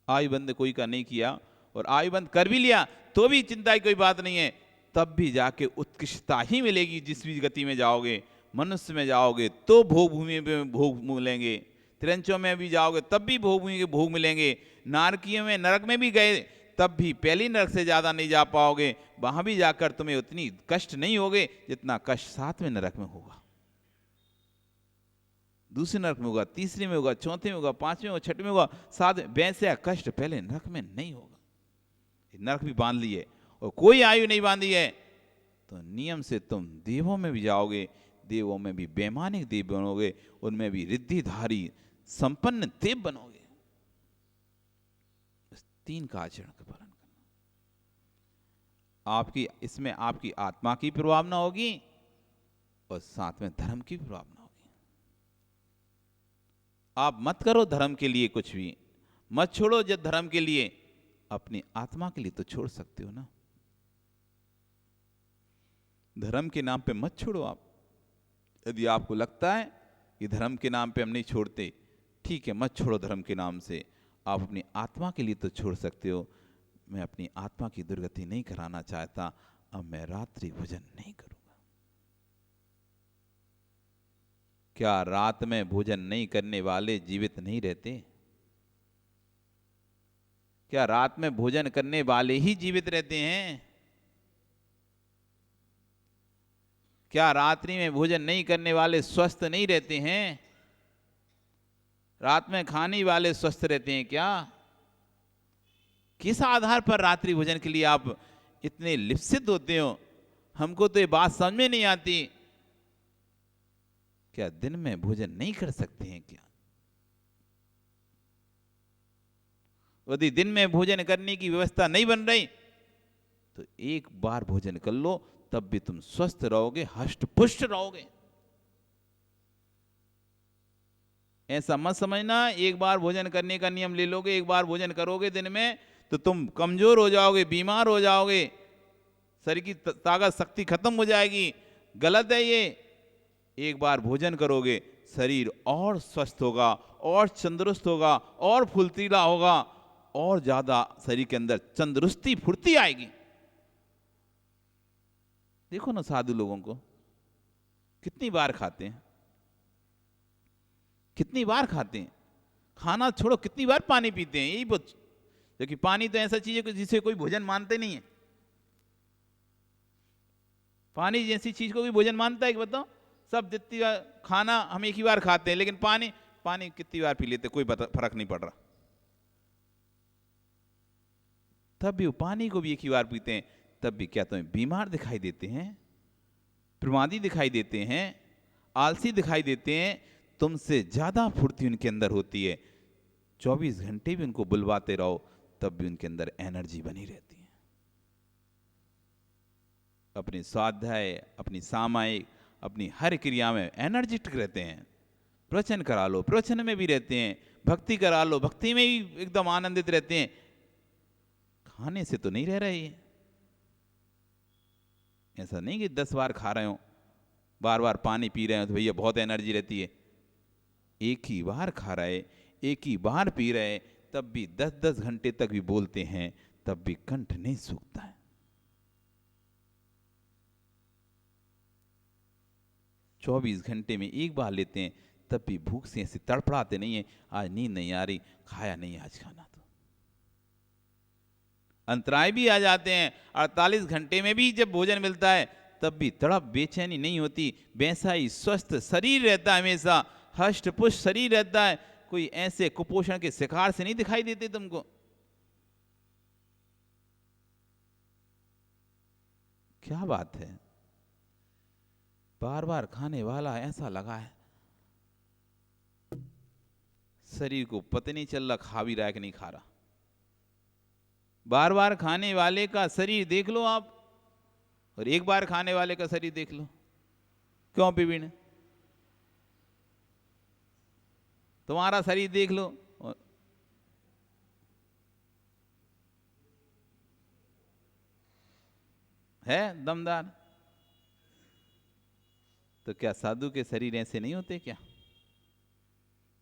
आयुबंद कोई का नहीं किया, और आयुबंद कर भी लिया तो भी चिंता की कोई बात नहीं है, तब भी जाके उत्कृष्टता ही मिलेगी। जिस भी गति में जाओगे, मनुष्य में जाओगे तो भोग भूमि में भोग मिलेंगे, त्रिंचों में भी जाओगे तब भी भोग भूमि के भोग मिलेंगे, नारकीयों में नरक में भी गए तब भी पहली नरक से ज्यादा नहीं जा पाओगे, वहां भी जाकर तुम्हें उतनी कष्ट नहीं होगे जितना कष्ट 7वें नरक में होगा, दूसरे नरक में होगा, तीसरे में होगा, चौथे में होगा, 5वें में होगा, 6वें में होगा, 7वें। वैसे कष्ट पहले नरक में नहीं होगा। नरक भी बांध लिए और कोई आयु नहीं बांधी है, तो नियम से तुम देवों में भी जाओगे, देवों में भी बेमानिक देव बनोगे, उनमें भी रिद्धिधारी संपन्न देव बनोगे। बस 3 का आचरण का पालन करना। आपकी इसमें आपकी आत्मा की प्रभावना होगी और साथ में धर्म की प्रभावना होगी। आप मत करो धर्म के लिए कुछ भी, मत छोड़ो जब धर्म के लिए, अपनी आत्मा के लिए तो छोड़ सकते हो ना। धर्म के नाम पे मत छोड़ो आप। यदि आपको लगता है कि धर्म के नाम पे हम नहीं छोड़ते, ठीक है, मत छोड़ो धर्म के नाम से, आप अपनी आत्मा के लिए तो छोड़ सकते हो। मैं अपनी आत्मा की दुर्गति नहीं कराना चाहता, अब मैं रात्रि भोजन नहीं करूंगा। क्या रात में भोजन नहीं करने वाले जीवित नहीं रहते? क्या रात में भोजन करने वाले ही जीवित रहते हैं? क्या रात्रि में भोजन नहीं करने वाले स्वस्थ नहीं रहते हैं? रात में खाने वाले स्वस्थ रहते हैं क्या? किस आधार पर रात्रि भोजन के लिए आप इतने लिप्सित होते हो? हमको तो ये बात समझ में नहीं आती। क्या दिन में भोजन नहीं कर सकते हैं क्या? यदि दिन में भोजन करने की व्यवस्था नहीं बन रही तो एक बार भोजन कर लो, तब भी तुम स्वस्थ रहोगे, हष्ट पुष्ट रहोगे। ऐसा मत समझना एक बार भोजन करने का नियम ले लोगे, एक बार भोजन करोगे दिन में तो तुम कमजोर हो जाओगे, बीमार हो जाओगे, शरीर की ताकत शक्ति खत्म हो जाएगी। गलत है ये। एक बार भोजन करोगे शरीर और स्वस्थ होगा, और तंदुरुस्त होगा, और फुर्तीला होगा, और ज्यादा शरीर के अंदर तंदुरुस्ती फुर्ती आएगी। देखो ना साधु लोगों को, कितनी बार खाते हैं, कितनी बार खाते हैं, खाना छोड़ो कितनी बार पानी पीते हैं। यही बहुत, क्योंकि पानी तो ऐसा चीज है जिसे कोई भोजन मानते नहीं है। पानी जैसी चीज को भी भोजन मानता है कि बताओ? सब जितनी बार खाना हम एक ही बार खाते हैं, लेकिन पानी पानी कितनी बार पी लेते, कोई फर्क नहीं पड़ रहा। तब भी वो पानी को भी एक ही बार पीते हैं, तब भी क्या तुम्हें बीमार दिखाई देते हैं, प्रमादी दिखाई देते हैं, आलसी दिखाई देते हैं? तुमसे ज्यादा फुर्ती उनके अंदर होती है। 24 घंटे भी उनको बुलवाते रहो तब भी उनके अंदर एनर्जी बनी रहती है। अपनी स्वाध्याय, अपनी सामायिक, अपनी हर क्रिया में एनर्जेटिक रहते हैं। प्रवचन करा लो, प्रवचन में भी रहते हैं, भक्ति करा लो, भक्ति में भी एकदम आनंदित रहते हैं। खाने से तो नहीं रह रहे ये। ऐसा नहीं कि 10 बार खा रहे हो, बार बार पानी पी रहे हो तो भैया बहुत एनर्जी रहती है। एक ही बार खा रहे, एक ही बार पी रहे, तब भी 10-10 घंटे तक भी बोलते हैं, तब भी कंठ नहीं सूखता है। 24 घंटे में एक बार लेते हैं, तब भी भूख से ऐसे तड़फड़ाते नहीं है, आज नींद नहीं आ रही, खाया नहीं आज खाना। तो अंतराय भी आ जाते हैं। 48 घंटे में भी जब भोजन मिलता है तब भी तड़प बेचैनी नहीं होती, वैसा ही स्वस्थ शरीर रहता है, हमेशा हष्ट पुष्ट शरीर रहता है। कोई ऐसे कुपोषण के शिकार से नहीं दिखाई देते तुमको। क्या बात है, बार बार खाने वाला ऐसा लगा है शरीर को पता नहीं चल रहा खा भी रहा है कि नहीं खा रहा। बार बार खाने वाले का शरीर देख लो आप, और एक बार खाने वाले का शरीर देख लो। क्यों विभिन्न? तुम्हारा शरीर देख लो, है दमदार। तो क्या साधु के शरीर ऐसे नहीं होते क्या?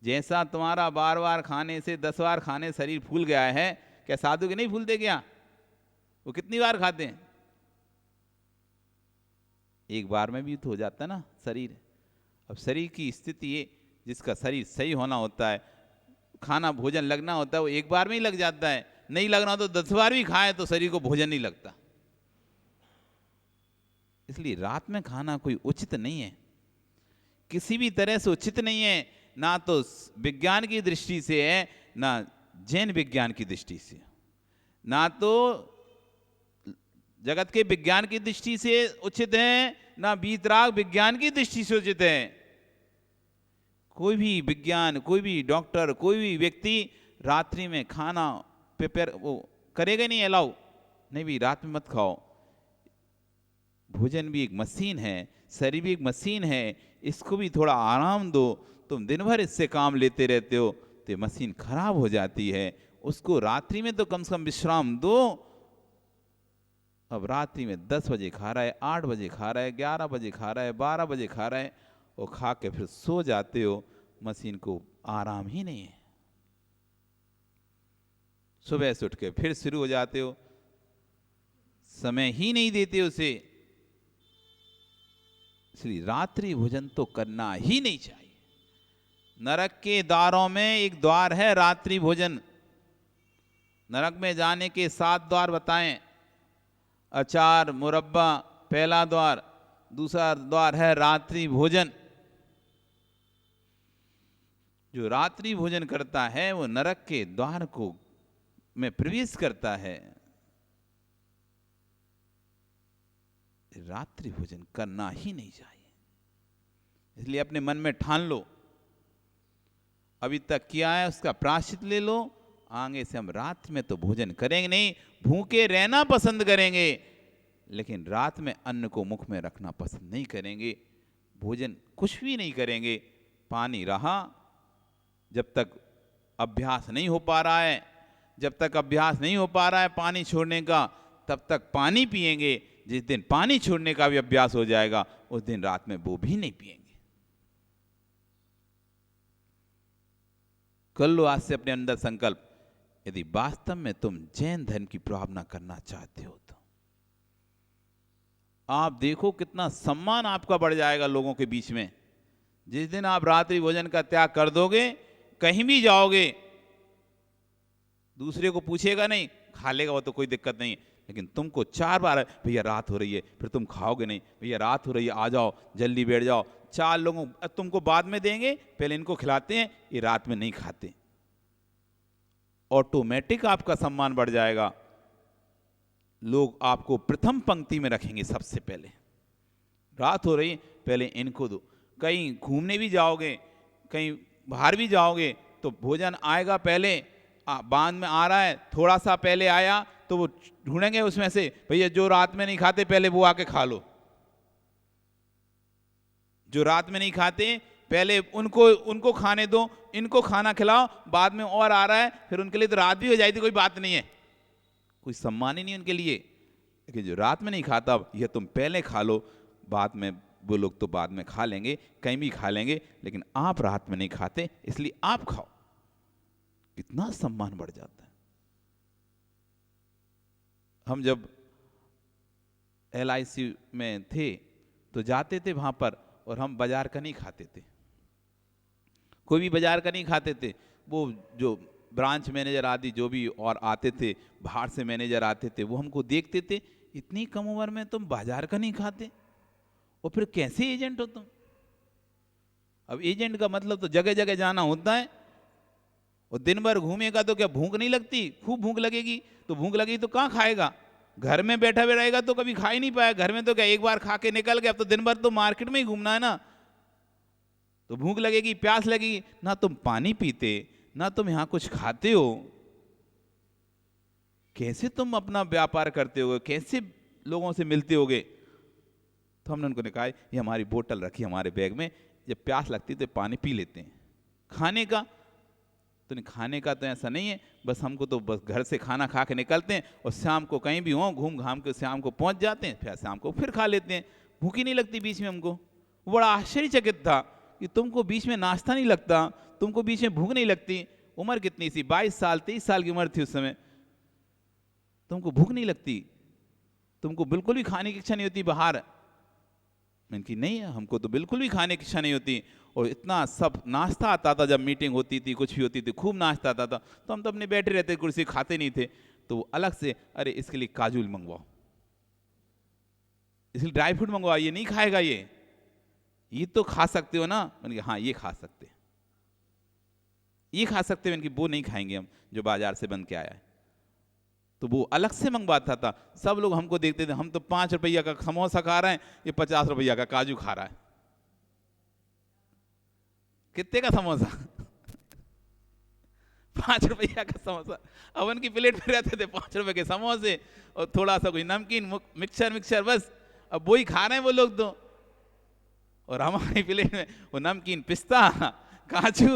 जैसा तुम्हारा बार बार खाने से 10 बार खाने शरीर फूल गया है, क्या साधु के नहीं फूलते क्या? वो कितनी बार खाते हैं? एक बार में भी तो हो जाता है ना शरीर। अब शरीर की स्थिति ये, जिसका शरीर सही होना होता है, खाना भोजन लगना होता है, वो एक बार में ही लग जाता है। नहीं लगना तो 10 बार भी खाए तो शरीर को भोजन नहीं लगता। इसलिए रात में खाना कोई उचित नहीं है, किसी भी तरह से उचित नहीं है। ना तो विज्ञान की दृष्टि से है, ना जैन विज्ञान की दृष्टि से, ना तो जगत के विज्ञान की दृष्टि से उचित है, ना वीतराग विज्ञान की दृष्टि से उचित है। कोई भी विज्ञान, कोई भी डॉक्टर, कोई भी व्यक्ति रात्रि में खाना प्रिपेयर वो करेगा नहीं, अलाउ नहीं भी, रात में मत खाओ। भोजन भी एक मशीन है, शरीर भी एक मशीन है, इसको भी थोड़ा आराम दो। तुम दिन भर इससे काम लेते रहते हो तो मशीन खराब हो जाती है। उसको रात्रि में तो कम से कम विश्राम दो। अब रात्रि में 10 बजे खा रहा है, 8 बजे खा रहा है, 11 बजे खा रहा है, 12 बजे खा रहा है, और खा के फिर सो जाते हो। मशीन को आराम ही नहीं है। सुबह से उठ के फिर शुरू हो जाते हो, समय ही नहीं देते उसे। इसलिए रात्रि भोजन तो करना ही नहीं चाहिए। नरक के द्वारों में एक द्वार है रात्रि भोजन। नरक में जाने के 7 द्वार बताएं। अचार मुरब्बा पहला द्वार, दूसरा द्वार है रात्रि भोजन। जो रात्रि भोजन करता है वो नरक के द्वार को में प्रवेश करता है। रात्रि भोजन करना ही नहीं चाहिए। इसलिए अपने मन में ठान लो, अभी तक किया है उसका प्रायश्चित ले लो। आगे से हम रात में तो भोजन करेंगे नहीं, भूखे रहना पसंद करेंगे, लेकिन रात में अन्न को मुख में रखना पसंद नहीं करेंगे। भोजन कुछ भी नहीं करेंगे। पानी रहा, जब तक अभ्यास नहीं हो पा रहा है, जब तक अभ्यास नहीं हो पा रहा है पानी छोड़ने का, तब तक पानी पिएंगे। जिस दिन पानी छोड़ने का भी अभ्यास हो जाएगा, उस दिन रात में वो भी नहीं पिएंगे। कर लो आज से अपने अंदर संकल्प, यदि वास्तव में तुम जैन धर्म की प्रार्थना करना चाहते हो तो आप देखो कितना सम्मान आपका बढ़ जाएगा लोगों के बीच में। जिस दिन आप रात्रि भोजन का त्याग कर दोगे, कहीं भी जाओगे, दूसरे को पूछेगा नहीं, खा लेगा वो तो कोई दिक्कत नहीं, लेकिन तुमको 4 बार भैया रात हो रही है, फिर तुम खाओगे नहीं, भैया रात हो रही है आ जाओ जल्दी बैठ जाओ। 4 लोगों तुमको बाद में देंगे, पहले इनको खिलाते हैं, ये रात में नहीं खाते। ऑटोमेटिक आपका सम्मान बढ़ जाएगा। लोग आपको प्रथम पंक्ति में रखेंगे सबसे पहले। रात हो रही पहले इनको दो। कहीं घूमने भी जाओगे, कहीं बाहर भी जाओगे तो भोजन आएगा पहले, बाद में आ रहा है, थोड़ा सा पहले आया तो वो ढूंढेंगे उसमें से, भैया जो रात में नहीं खाते पहले वो आके खा लो। जो रात में नहीं खाते पहले उनको खाने दो, इनको खाना खिलाओ, बाद में और आ रहा है, फिर उनके लिए तो रात भी हो जाएगी, कोई बात नहीं है, कोई सम्मान ही नहीं उनके लिए। लेकिन जो रात में नहीं खाता, यह तुम पहले खा लो, बाद में वो लोग तो बाद में खा लेंगे, कहीं भी खा लेंगे, लेकिन आप रात में नहीं खाते इसलिए आप खाओ। कितना सम्मान बढ़ जाता है। हम जब LIC में थे तो जाते थे वहां पर, और हम बाजार का नहीं खाते थे, कोई भी बाजार का नहीं खाते थे। वो जो ब्रांच मैनेजर आदि जो भी और आते थे, बाहर से मैनेजर आते थे, वो हमको देखते थे, इतनी कम उम्र में तुम बाजार का नहीं खाते, और फिर कैसे एजेंट हो तुम? अब एजेंट का मतलब तो जगह जगह जाना होता है, और दिन भर घूमेगा तो क्या भूख नहीं लगती? खूब भूख लगेगी। तो भूख लगी तो कहाँ खाएगा? घर में बैठा हुआ रहेगा तो कभी खा ही नहीं पाया। घर में तो क्या एक बार खा के निकल गया, अब तो दिन भर तो मार्केट में ही घूमना है ना। तो भूख लगेगी, प्यास लगेगी, ना तुम पानी पीते, ना तुम यहां कुछ खाते हो, कैसे तुम अपना व्यापार करते होगे? कैसे लोगों से मिलते होगे? तो हमने उनको कहा, ये हमारी बोतल रखी हमारे बैग में, जब प्यास लगती तो पानी पी लेते हैं। खाने का तो नहीं, खाने का तो ऐसा नहीं है, बस हमको तो बस घर से खाना खा के निकलते हैं, और शाम को कहीं भी हों घूम घाम के शाम को पहुंच जाते हैं, फिर शाम को फिर खा लेते हैं। भूख ही नहीं लगती बीच में हमको। बड़ा आश्चर्यचकित था कि तुमको बीच में नाश्ता नहीं लगता, तुमको बीच में भूख नहीं लगती। उम्र कितनी सी? 22 साल 23 साल की उम्र थी उस समय। तुमको भूख नहीं लगती, तुमको बिल्कुल भी खाने की इच्छा नहीं होती बाहर? मैंने कहा नहीं है, हमको तो बिल्कुल भी खाने की इच्छा नहीं होती। और इतना सब नाश्ता आता था, जब मीटिंग होती थी कुछ भी होती थी, खूब नाश्ता आता था। तो हम तो अपने बैठे रहते, कुर्सी खाते नहीं थे। तो अलग से, अरे इसके लिए काजू मंगवाओ, इसलिए ड्राई फ्रूट मंगवाओ, ये नहीं खाएगा, ये तो खा सकते हो ना? मैंने कहा हाँ ये खा सकते, ये खा सकते हैं। वो नहीं खाएंगे हम, जो बाजार से बन के आया है। तो वो अलग से मंगवाता था। सब लोग हमको देखते थे, हम तो 5 रुपया का समोसा खा रहे हैं, ये 50 रुपया का काजू खा रहा है। कितने का समोसा? 5 रुपया का समोसा। अब उनकी प्लेट में रहते थे 5 रुपए के समोसे और थोड़ा सा कोई नमकीन मिक्सचर बस। अब वही खा रहे हैं वो लोग तो, और हमारी प्लेट में वो नमकीन, पिस्ता, काजू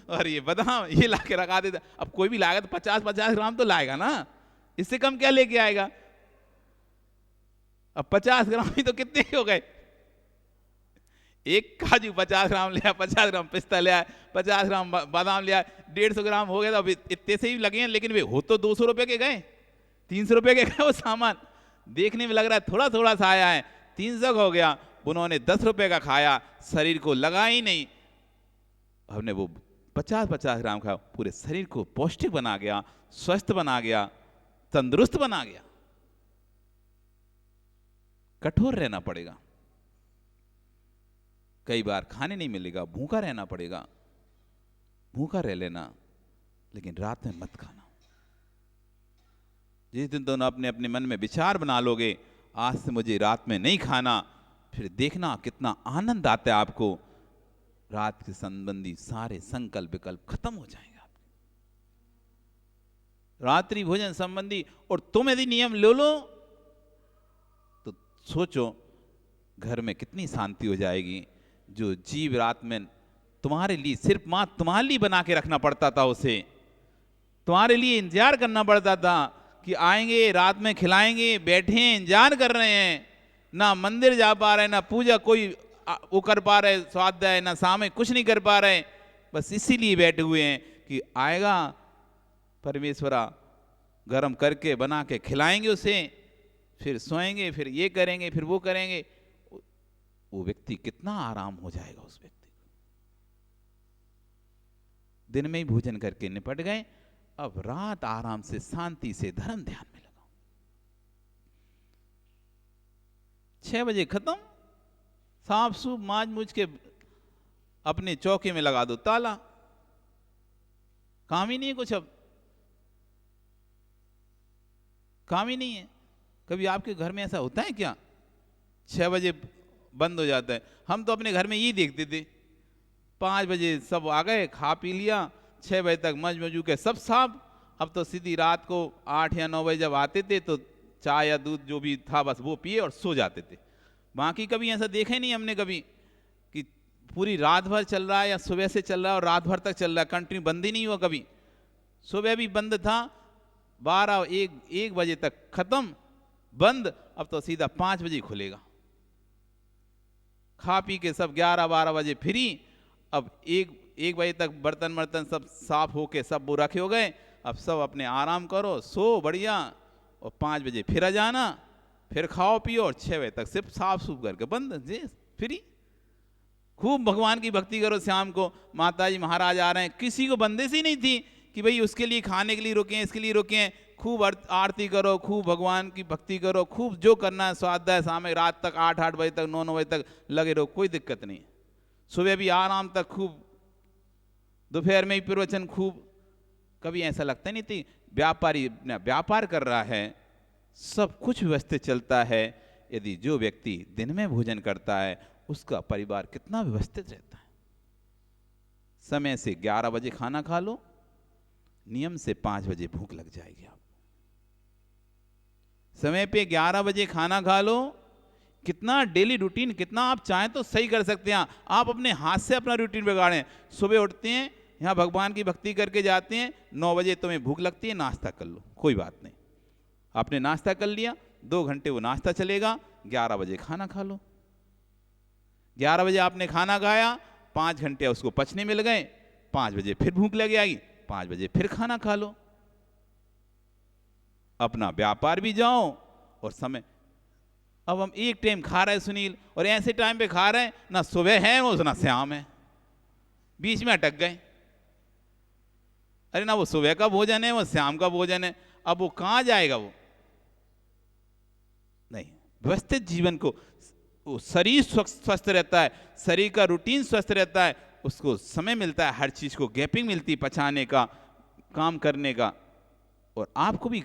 और ये बादाम ये ला के रखा देता। अब कोई भी लाएगा तो 50-50 ग्राम तो लाएगा ना, इससे कम क्या लेके आएगा? अब 50 ग्राम ही तो कितने हो गए? एक काजू 50 ग्राम लिया, 50 ग्राम पिस्ता लिया, 50 ग्राम बादाम लिया, 150 ग्राम हो गया। तो अब इतने से ही लगे हैं, लेकिन वे हो तो 200 रुपए के गए, 300 रुपए के गए। वो सामान देखने में लग रहा है थोड़ा थोड़ा सा आया है, 300 हो गया। उन्होंने 10 रुपए का खाया, शरीर को लगा ही नहीं। हमने वो 50-50 ग्राम खाया, पूरे शरीर को पौष्टिक बना गया, स्वस्थ बना गया, तंदुरुस्त बना गया। कठोर रहना पड़ेगा, कई बार खाने नहीं मिलेगा, भूखा रहना पड़ेगा, भूखा रह लेना, लेकिन रात में मत खाना। जिस दिन दोनों अपने अपने मन में विचार बना लोगे, आज से मुझे रात में नहीं खाना, फिर देखना कितना आनंद आता है आपको। रात के संबंधी सारे संकल्प विकल्प खत्म हो जाएंगे आपके, रात्रि भोजन संबंधी। और तुम यदि नियम ले लो तो सोचो घर में कितनी शांति हो जाएगी। जो जीव रात में तुम्हारे लिए, सिर्फ मां तुम्हारे लिए बना के रखना पड़ता था, उसे तुम्हारे लिए इंतजार करना पड़ता था कि आएंगे रात में खिलाएंगे, बैठे हैं इंतजार कर रहे हैं, ना मंदिर जा पा रहे, ना पूजा कोई वो कर पा रहे, स्वाध्याय ना सामने कुछ नहीं कर पा रहे, बस इसीलिए बैठे हुए हैं कि आएगा परमेश्वरा, गरम करके बना के खिलाएंगे उसे, फिर सोएंगे, फिर ये करेंगे, फिर वो करेंगे। वो व्यक्ति कितना आराम हो जाएगा उस व्यक्ति को। दिन में ही भोजन करके निपट गए, अब रात आराम से शांति से धर्म ध्यान में लगाओ। 6 बजे खत्म, साफ सूफ माज मुझ के अपने चौके में लगा दो ताला, काम ही नहीं है कुछ, अब काम ही नहीं है। कभी आपके घर में ऐसा होता है क्या 6 बजे बंद हो जाता है? हम तो अपने घर में यही देखते थे, 5 बजे सब आ गए, खा पी लिया, 6 बजे तक मजमजू के सब साफ। अब तो सीधी रात को 8 या 9 बजे जब आते थे तो चाय या दूध जो भी था बस वो पिए और सो जाते थे। बाकी कभी ऐसा देखा ही नहीं हमने कभी कि पूरी रात भर चल रहा है या सुबह से चल रहा है और रात भर तक चल रहा है, कंटिन्यू बंद ही नहीं हुआ कभी। सुबह भी बंद था, 12 1 बजे तक खत्म, बंद। अब तो सीधा 5 बजे खुलेगा। खा पी के सब 11-12 बजे फ्री। अब 1 बजे तक बर्तन वर्तन सब साफ होके सब वो रखे हो गए। अब सब अपने आराम करो, सो बढ़िया, और 5 बजे फिर आ जाना, फिर खाओ पियो, और 6 बजे तक सिर्फ साफ सूफ करके बंद जी फ्री। खूब भगवान की भक्ति करो। शाम को माता जी महाराज आ रहे हैं, किसी को बंदिश ही नहीं थी कि भाई उसके लिए खाने के लिए रुके हैं, इसके लिए रुके हैं। खूब आरती करो, खूब भगवान की भक्ति करो, खूब जो करना है स्वाध्याय सामय, रात तक 8-8 बजे तक 9-9 बजे तक लगे रहो, कोई दिक्कत नहीं। सुबह भी आराम तक खूब, दोपहर में भी प्रवचन खूब। कभी ऐसा लगता नहीं थी व्यापारी अपना व्यापार कर रहा है, सब कुछ व्यवस्थित चलता है। यदि जो व्यक्ति दिन में भोजन करता है उसका परिवार कितना व्यवस्थित रहता है। समय से 11 बजे खाना खा लो, नियम से 5 बजे भूख लग जाएगी। आप समय पे 11 बजे खाना खा लो। कितना डेली रूटीन, कितना आप चाहें तो सही कर सकते हैं। आप अपने हाथ से अपना रूटीन बिगाड़ें। सुबह उठते हैं, यहाँ भगवान की भक्ति करके जाते हैं, 9 बजे तुम्हें भूख लगती है, नाश्ता कर लो, कोई बात नहीं। आपने नाश्ता कर लिया, 2 घंटे वो नाश्ता चलेगा, 11 बजे खाना खा लो। 11 बजे आपने खाना खाया, 5 घंटे उसको पचने मिल गए, 5 बजे फिर भूख लग जाएगी, 5 बजे फिर खाना खा लो। अपना व्यापार भी जाओ और समय। अब हम एक टाइम खा रहे हैं सुनील, और ऐसे टाइम पे खा रहे हैं, ना सुबह है वो ना शाम है, बीच में अटक गए। अरे ना वो सुबह का भोजन है, वो शाम का भोजन है, अब वो कहाँ जाएगा वो? नहीं, व्यवस्थित जीवन को, वो शरीर स्वस्थ रहता है, शरीर का रूटीन स्वस्थ रहता है, उसको समय मिलता है, हर चीज को गैपिंग मिलती है, पचाने का, काम करने का। और आपको भी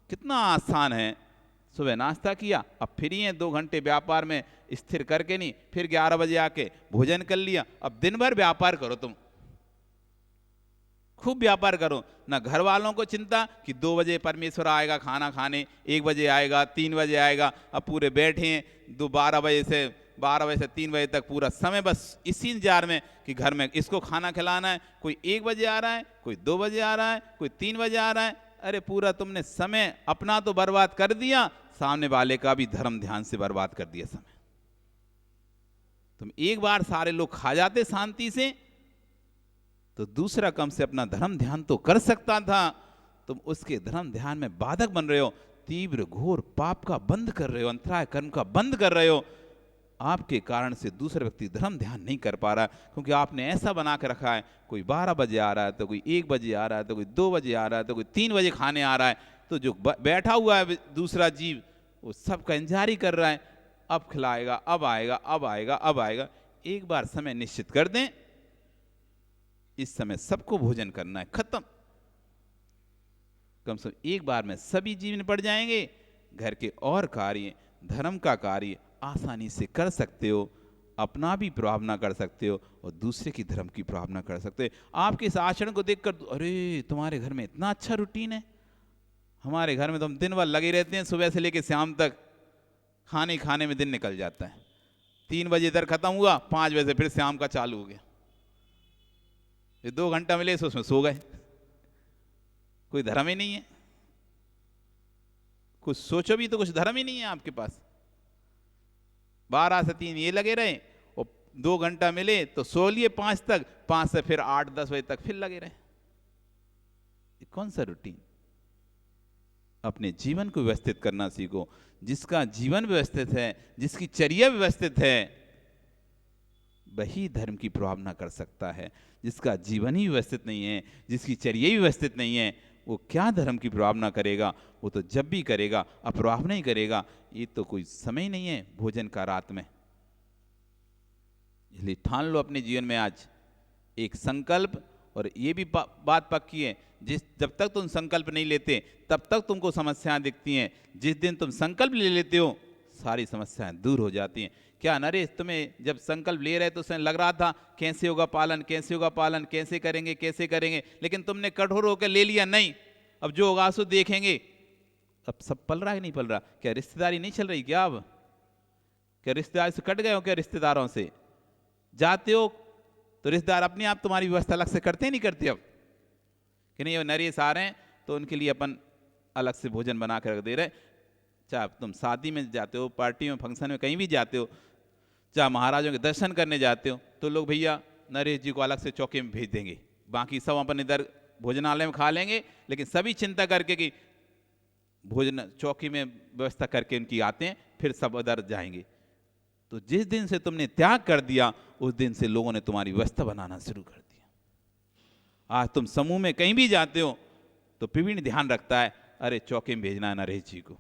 कितना आसान है। सुबह नाश्ता किया, अब फ्री हैं, 2 घंटे व्यापार में स्थिर करके नहीं, फिर 11 बजे आके भोजन कर लिया। अब दिन भर व्यापार करो, तुम खूब व्यापार करो। ना घर वालों को चिंता कि 2 बजे परमेश्वर आएगा खाना खाने, 1 बजे आएगा, 3 बजे आएगा। अब पूरे बैठे हैं 12 बजे से 3 बजे तक पूरा समय बस इसी इंतजार में कि घर में इसको खाना खिलाना है। कोई 1 बजे आ रहा है, कोई 2 बजे आ रहा है, कोई 3 बजे आ रहा है। अरे पूरा तुमने समय अपना तो बर्बाद कर दिया, सामने वाले का भी धर्म ध्यान से बर्बाद कर दिया समय। तुम एक बार सारे लोग खा जाते शांति से, तो दूसरा कम से अपना धर्म ध्यान तो कर सकता था। तुम उसके धर्म ध्यान में बाधक बन रहे हो, तीव्र घोर पाप का बंद कर रहे हो, अंतराय कर्म का बंद कर रहे हो। आपके कारण से दूसरा व्यक्ति धर्म ध्यान नहीं कर पा रहा, क्योंकि आपने ऐसा बना के रखा है, कोई 12 बजे आ रहा है, तो कोई 1 बजे आ रहा है, तो कोई 2 बजे आ रहा है, तो कोई 3 बजे खाने आ रहा है। तो जो बैठा हुआ है दूसरा जीव, वो सबका इंतजार ही कर रहा है, अब खिलाएगा, अब आएगा, अब आएगा, अब आएगा। एक बार समय निश्चित कर दें, इस समय सबको भोजन करना है, खत्म। कम से कम एक बार में सभी जीव निपट जाएंगे। घर के और कार्य, धर्म का कार्य आसानी से कर सकते हो, अपना भी प्रार्थना कर सकते हो और दूसरे की धर्म की प्रार्थना कर सकते हो। आपके इस आचरण को देखकर, अरे तुम्हारे घर में इतना अच्छा रूटीन है, हमारे घर में तो हम दिन भर लगे रहते हैं, सुबह से लेकर शाम तक खाने खाने में दिन निकल जाता है। 3 बजे इधर खत्म हुआ, 5 बजे से फिर शाम का चालू हो गया। ये 2 घंटा मिले तो उसमें सो गए। कोई धर्म ही नहीं है, कुछ सोचो भी तो कुछ धर्म ही नहीं है आपके पास। 12 से 3 ये लगे रहे, और 2 घंटा मिले तो सो लिए 5 तक, 5 से फिर 8-10 बजे तक फिर लगे रहे। ये कौन सा रूटीन? अपने जीवन को व्यवस्थित करना सीखो। जिसका जीवन व्यवस्थित है, जिसकी चर्या व्यवस्थित है, वही धर्म की प्रार्थना कर सकता है। जिसका जीवन ही व्यवस्थित नहीं है, जिसकी चर्या ही व्यवस्थित नहीं है, वो क्या धर्म की प्रार्थना करेगा? वो तो जब भी करेगा अप्रार्थना ही करेगा। ये तो कोई समय ही नहीं है भोजन का रात में। इसलिए ठान लो अपने जीवन में आज एक संकल्प, और ये भी बात पक्की है, जब तक तुम संकल्प नहीं लेते तब तक तुमको समस्याएं दिखती हैं। जिस दिन तुम संकल्प ले लेते हो, सारी समस्याएं दूर हो जाती हैं। क्या नरेश, तुम्हें जब संकल्प ले रहे तो उसमें लग रहा था कैसे होगा पालन, कैसे होगा पालन, कैसे करेंगे, कैसे करेंगे, लेकिन तुमने कठोर होकर ले लिया, नहीं अब जो होगा सो देखेंगे। अब सब पल रहा है, नहीं पल रहा? क्या रिश्तेदारी नहीं चल रही क्या? अब क्या रिश्तेदारी से कट गए हो? क्या रिश्तेदारों से जाते हो तो रिश्तेदार अपने आप तुम्हारी व्यवस्था अलग से करते नहीं करते? अब कि नहीं, वो नरेश आ रहे हैं तो उनके लिए अपन अलग से भोजन बना कर रख दे रहे। चाहे तुम शादी में जाते हो, पार्टी में, फंक्शन में, कहीं भी जाते हो, चाहे महाराजों के दर्शन करने जाते हो, तो लोग भैया नरेश जी को अलग से चौके में भेज देंगे, बाकी सब अपन इधर भोजनालय में खा लेंगे, लेकिन सभी चिंता करके कि भोजन चौकी में व्यवस्था करके उनकी आते हैं, फिर सब उधर जाएंगे। तो जिस दिन से तुमने त्याग कर दिया, उस दिन से लोगों ने तुम्हारी व्यवस्था बनाना शुरू कर दिया। आज तुम समूह में कहीं भी जाते हो तो प्रवीण ध्यान रखता है, अरे चौके में भेजना है नरेश जी को।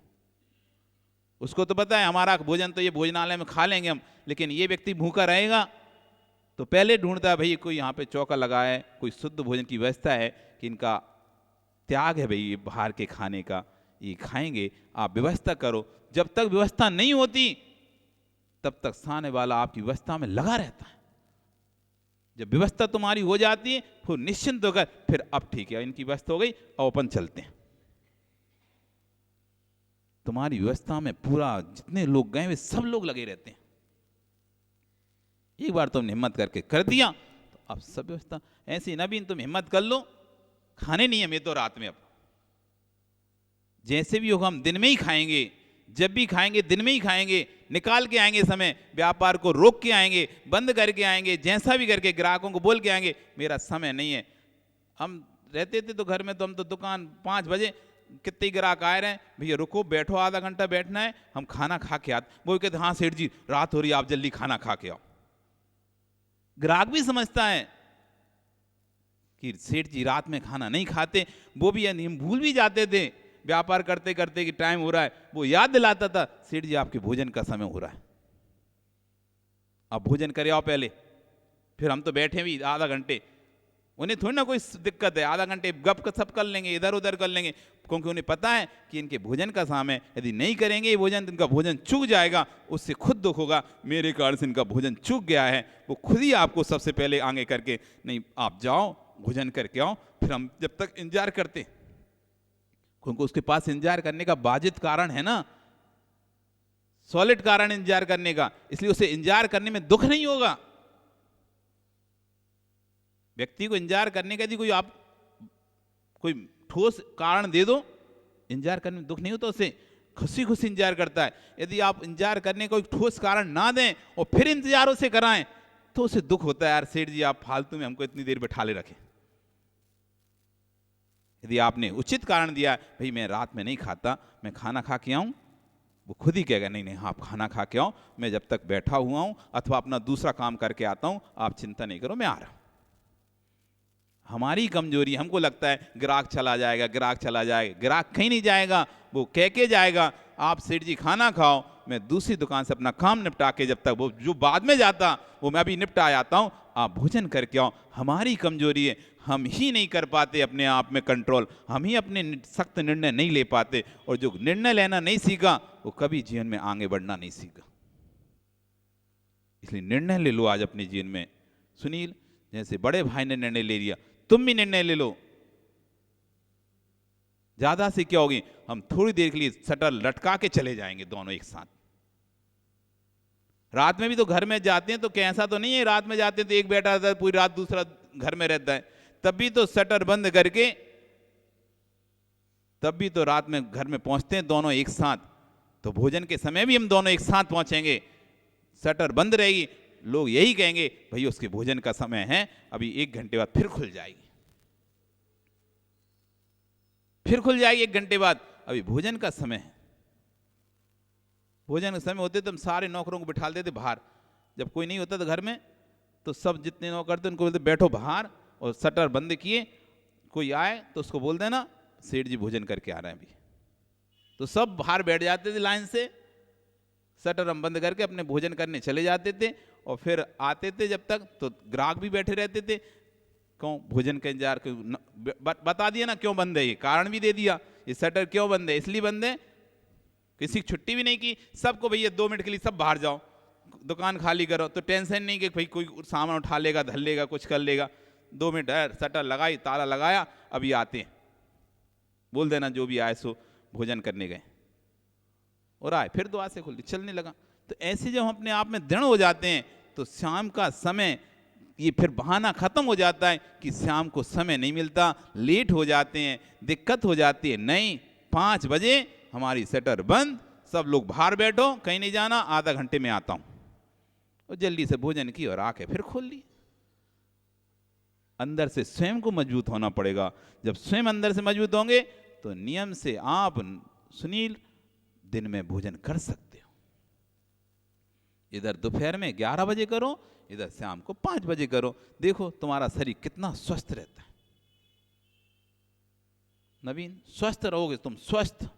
उसको तो पता है हमारा भोजन तो ये भोजनालय में खा लेंगे हम, लेकिन ये व्यक्ति भूखा रहेगा, तो पहले ढूंढता है भाई कोई यहाँ पे चौका लगा है, कोई शुद्ध भोजन की व्यवस्था है कि इनका त्याग है भाई ये बाहर के खाने का, ये खाएंगे, आप व्यवस्था करो। जब तक व्यवस्था नहीं होती तब तक सामने वाला आपकी व्यवस्था में लगा रहता है। जब व्यवस्था तुम्हारी हो जाती है फिर निश्चिंत होकर, फिर अब ठीक है इनकी व्यवस्था हो गई, अब अपन चलते हैं। तुम्हारी व्यवस्था में पूरा जितने लोग गए वे सब लोग लगे रहते हैं। एक बार तुमने हिम्मत करके कर दिया तो अब सब व्यवस्था ऐसी। नबीन तुम हिम्मत कर लो, खाने नहीं है मैं तो रात में, अब जैसे भी होगा हम दिन में ही खाएंगे, जब भी खाएंगे दिन में ही खाएंगे, निकाल के आएंगे समय, व्यापार को रोक के आएंगे, बंद करके आएंगे, जैसा भी करके ग्राहकों को बोल के आएंगे मेरा समय नहीं है। हम रहते थे तो घर में, तो हम तो दुकान 5 बजे कितने ग्राहक आए रहे हैं, भैया रुको बैठो आधा घंटा बैठना है, हम खाना खा के आते। वो कहते हाँ सेठ जी रात हो रही है आप जल्दी खाना खा के आओ। ग्राहक भी समझता है कि सेठ जी रात में खाना नहीं खाते, वो भी हम भूल भी जाते थे व्यापार करते करते कि टाइम हो रहा है, वो याद दिलाता था सेठ जी आपके भोजन का समय हो रहा है, आप भोजन करे आओ पहले। फिर हम तो बैठे भी आधा घंटे, उन्हें थोड़ी ना कोई दिक्कत है, आधा घंटे गप सब कर लेंगे, इधर उधर कर लेंगे, क्योंकि उन्हें पता है कि इनके भोजन का समय, यदि नहीं करेंगे ये भोजन, इनका भोजन चूक जाएगा, उससे खुद दुख होगा, मेरे कारण से इनका भोजन चूक गया है। वो खुद ही आपको सबसे पहले आगे करके, नहीं आप जाओ भोजन करके आओ। फिर हम जब तक इंतजार करते, क्योंकि उसके पास इंतजार करने का वाजिब कारण है ना, सॉलिड कारण इंतजार करने का, इसलिए उसे इंतजार करने में दुख नहीं होगा। व्यक्ति को इंतजार करने का यदि कोई ठोस कारण दे दो, इंतजार करने में दुख नहीं होता, उसे खुशी खुशी इंतजार करता है। यदि आप इंतजार करने का कोई ठोस कारण ना दें और फिर इंतजार उसे कराएं तो उसे दुख होता है, यार सेठ जी आप फालतू में हमको इतनी देर बैठा ले रखें। यदि आपने उचित कारण दिया, भाई मैं रात में नहीं खाता, मैं खाना खा के आऊं, वो खुद ही कहेगा नहीं नहीं आप खाना खा के आओ, मैं जब तक बैठा हुआ हूं अथवा अपना दूसरा काम करके आता हूं, आप चिंता नहीं करो मैं आ रहा हूं। हमारी कमजोरी, हमको लगता है ग्राहक चला जाएगा, ग्राहक चला जाएगा, ग्राहक कहीं नहीं जाएगा, वो कह के जाएगा आप सेठ जी खाना खाओ, मैं दूसरी दुकान से अपना काम निपटा के, जब तक वो जो बाद में जाता वो मैं अभी निपटा आता हूँ, आप भोजन करके आओ। हमारी कमजोरी है, हम ही नहीं कर पाते अपने आप में कंट्रोल, हम ही अपने सख्त निर्णय नहीं ले पाते, और जो निर्णय लेना नहीं सीखा वो कभी जीवन में आगे बढ़ना नहीं सीखा। इसलिए निर्णय ले लो आज अपने जीवन में। सुनील जैसे बड़े भाई ने निर्णय ले लिया, तुम भी निर्णय ले लो। ज्यादा से क्या होगी, हम थोड़ी देर के लिए शटर लटका के चले जाएंगे दोनों एक साथ। रात में भी तो घर में जाते हैं तो कैसा तो नहीं है, रात में जाते हैं तो एक बैठा रहता है पूरी रात, दूसरा घर में रहता है, तब भी तो शटर बंद करके, तब भी तो रात में घर में पहुंचते हैं दोनों एक साथ। तो भोजन के समय भी हम दोनों एक साथ पहुंचेंगे, शटर बंद रहेगी, लोग यही कहेंगे भाई उसके भोजन का समय है, अभी 1 घंटे बाद फिर खुल जाएगी, फिर खुल जाएगी 1 घंटे बाद, अभी भोजन का समय है। भोजन का समय होते तो हम सारे नौकरों को बिठा देते बाहर, जब कोई नहीं होता तो घर में, तो सब जितने नौकर थे उनको बोलते बैठो बाहर, और शटर बंद किए, कोई आए तो उसको बोल देना सेठ जी भोजन करके आ रहे हैं अभी, तो सब बाहर बैठ जाते थे लाइन से, शटर हम बंद करके अपने भोजन करने चले जाते थे, और फिर आते थे जब तक तो ग्राहक भी बैठे रहते थे, क्यों भोजन का इंतजार, बता दिया ना क्यों बंद है, ये कारण भी दे दिया, ये शटर क्यों बंद है, इसलिए बंद है, किसी की छुट्टी भी नहीं की, सबको भैया 2 मिनट के लिए सब बाहर जाओ, दुकान खाली करो, तो टेंशन नहीं कि भाई कोई सामान उठा लेगा, धर लेगा, कुछ कर लेगा, 2 मिनट है, शटर लगाई, ताला लगाया, अभी आते हैं, बोल देना जो भी आए सो भोजन करने गए, और आए फिर दुआ से खुल चलने लगा। तो ऐसे जब हम अपने आप में दृढ़ हो जाते हैं तो शाम का समय, ये फिर बहाना खत्म हो जाता है कि शाम को समय नहीं मिलता, लेट हो जाते हैं, दिक्कत हो जाती है, नहीं, 5 बजे हमारी शटर बंद, सब लोग बाहर बैठो, कहीं नहीं जाना, आधा घंटे में आता हूं। और जल्दी से भोजन की और आके फिर खोल ली। अंदर से स्वयं को मजबूत होना पड़ेगा। जब स्वयं अंदर से मजबूत होंगे तो नियम से आप सुनील दिन में भोजन कर सकते हो। इधर दोपहर में 11 बजे करो, इधर शाम को 5 बजे करो। देखो तुम्हारा शरीर कितना स्वस्थ रहता है। नवीन, स्वस्थ रहोगे तुम, स्वस्थ,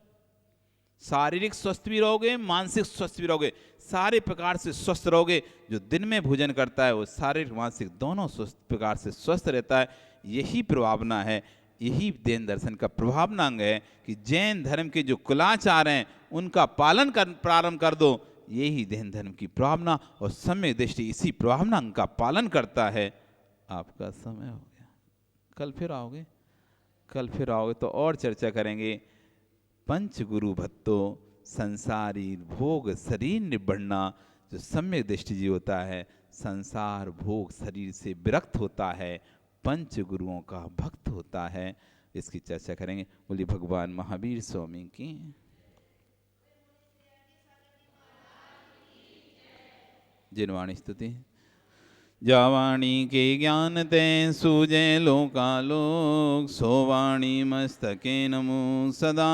शारीरिक स्वस्थ भी रहोगे, मानसिक स्वस्थ भी रहोगे, सारे प्रकार से स्वस्थ रहोगे। जो दिन में भोजन करता है वो शारीरिक मानसिक दोनों प्रकार से स्वस्थ रहता है। यही प्रभावना है, यही जैन दर्शन का प्रभावनांग है कि जैन धर्म के जो कुलाचार हैं उनका पालन कर प्रारंभ कर दो। यही जैन धर्म की प्रभावना और सम्यक दृष्टि इसी प्रभावनांग का पालन करता है। आपका समय हो गया, कल फिर आओगे, कल फिर आओगे तो और चर्चा करेंगे। पंच गुरु भत्तो संसारी भोग शरीर निबढ़ना। जो सम्यक दृष्टि जी होता है संसार भोग शरीर से विरक्त होता है, पंच गुरुओं का भक्त होता है। इसकी चर्चा करेंगे। बोलिए भगवान महावीर स्वामी की। जिनवाणी स्तुति। जावाणी के ज्ञान ते सूजे लोकालोक, सोवाणी मस्तके नमो सदा।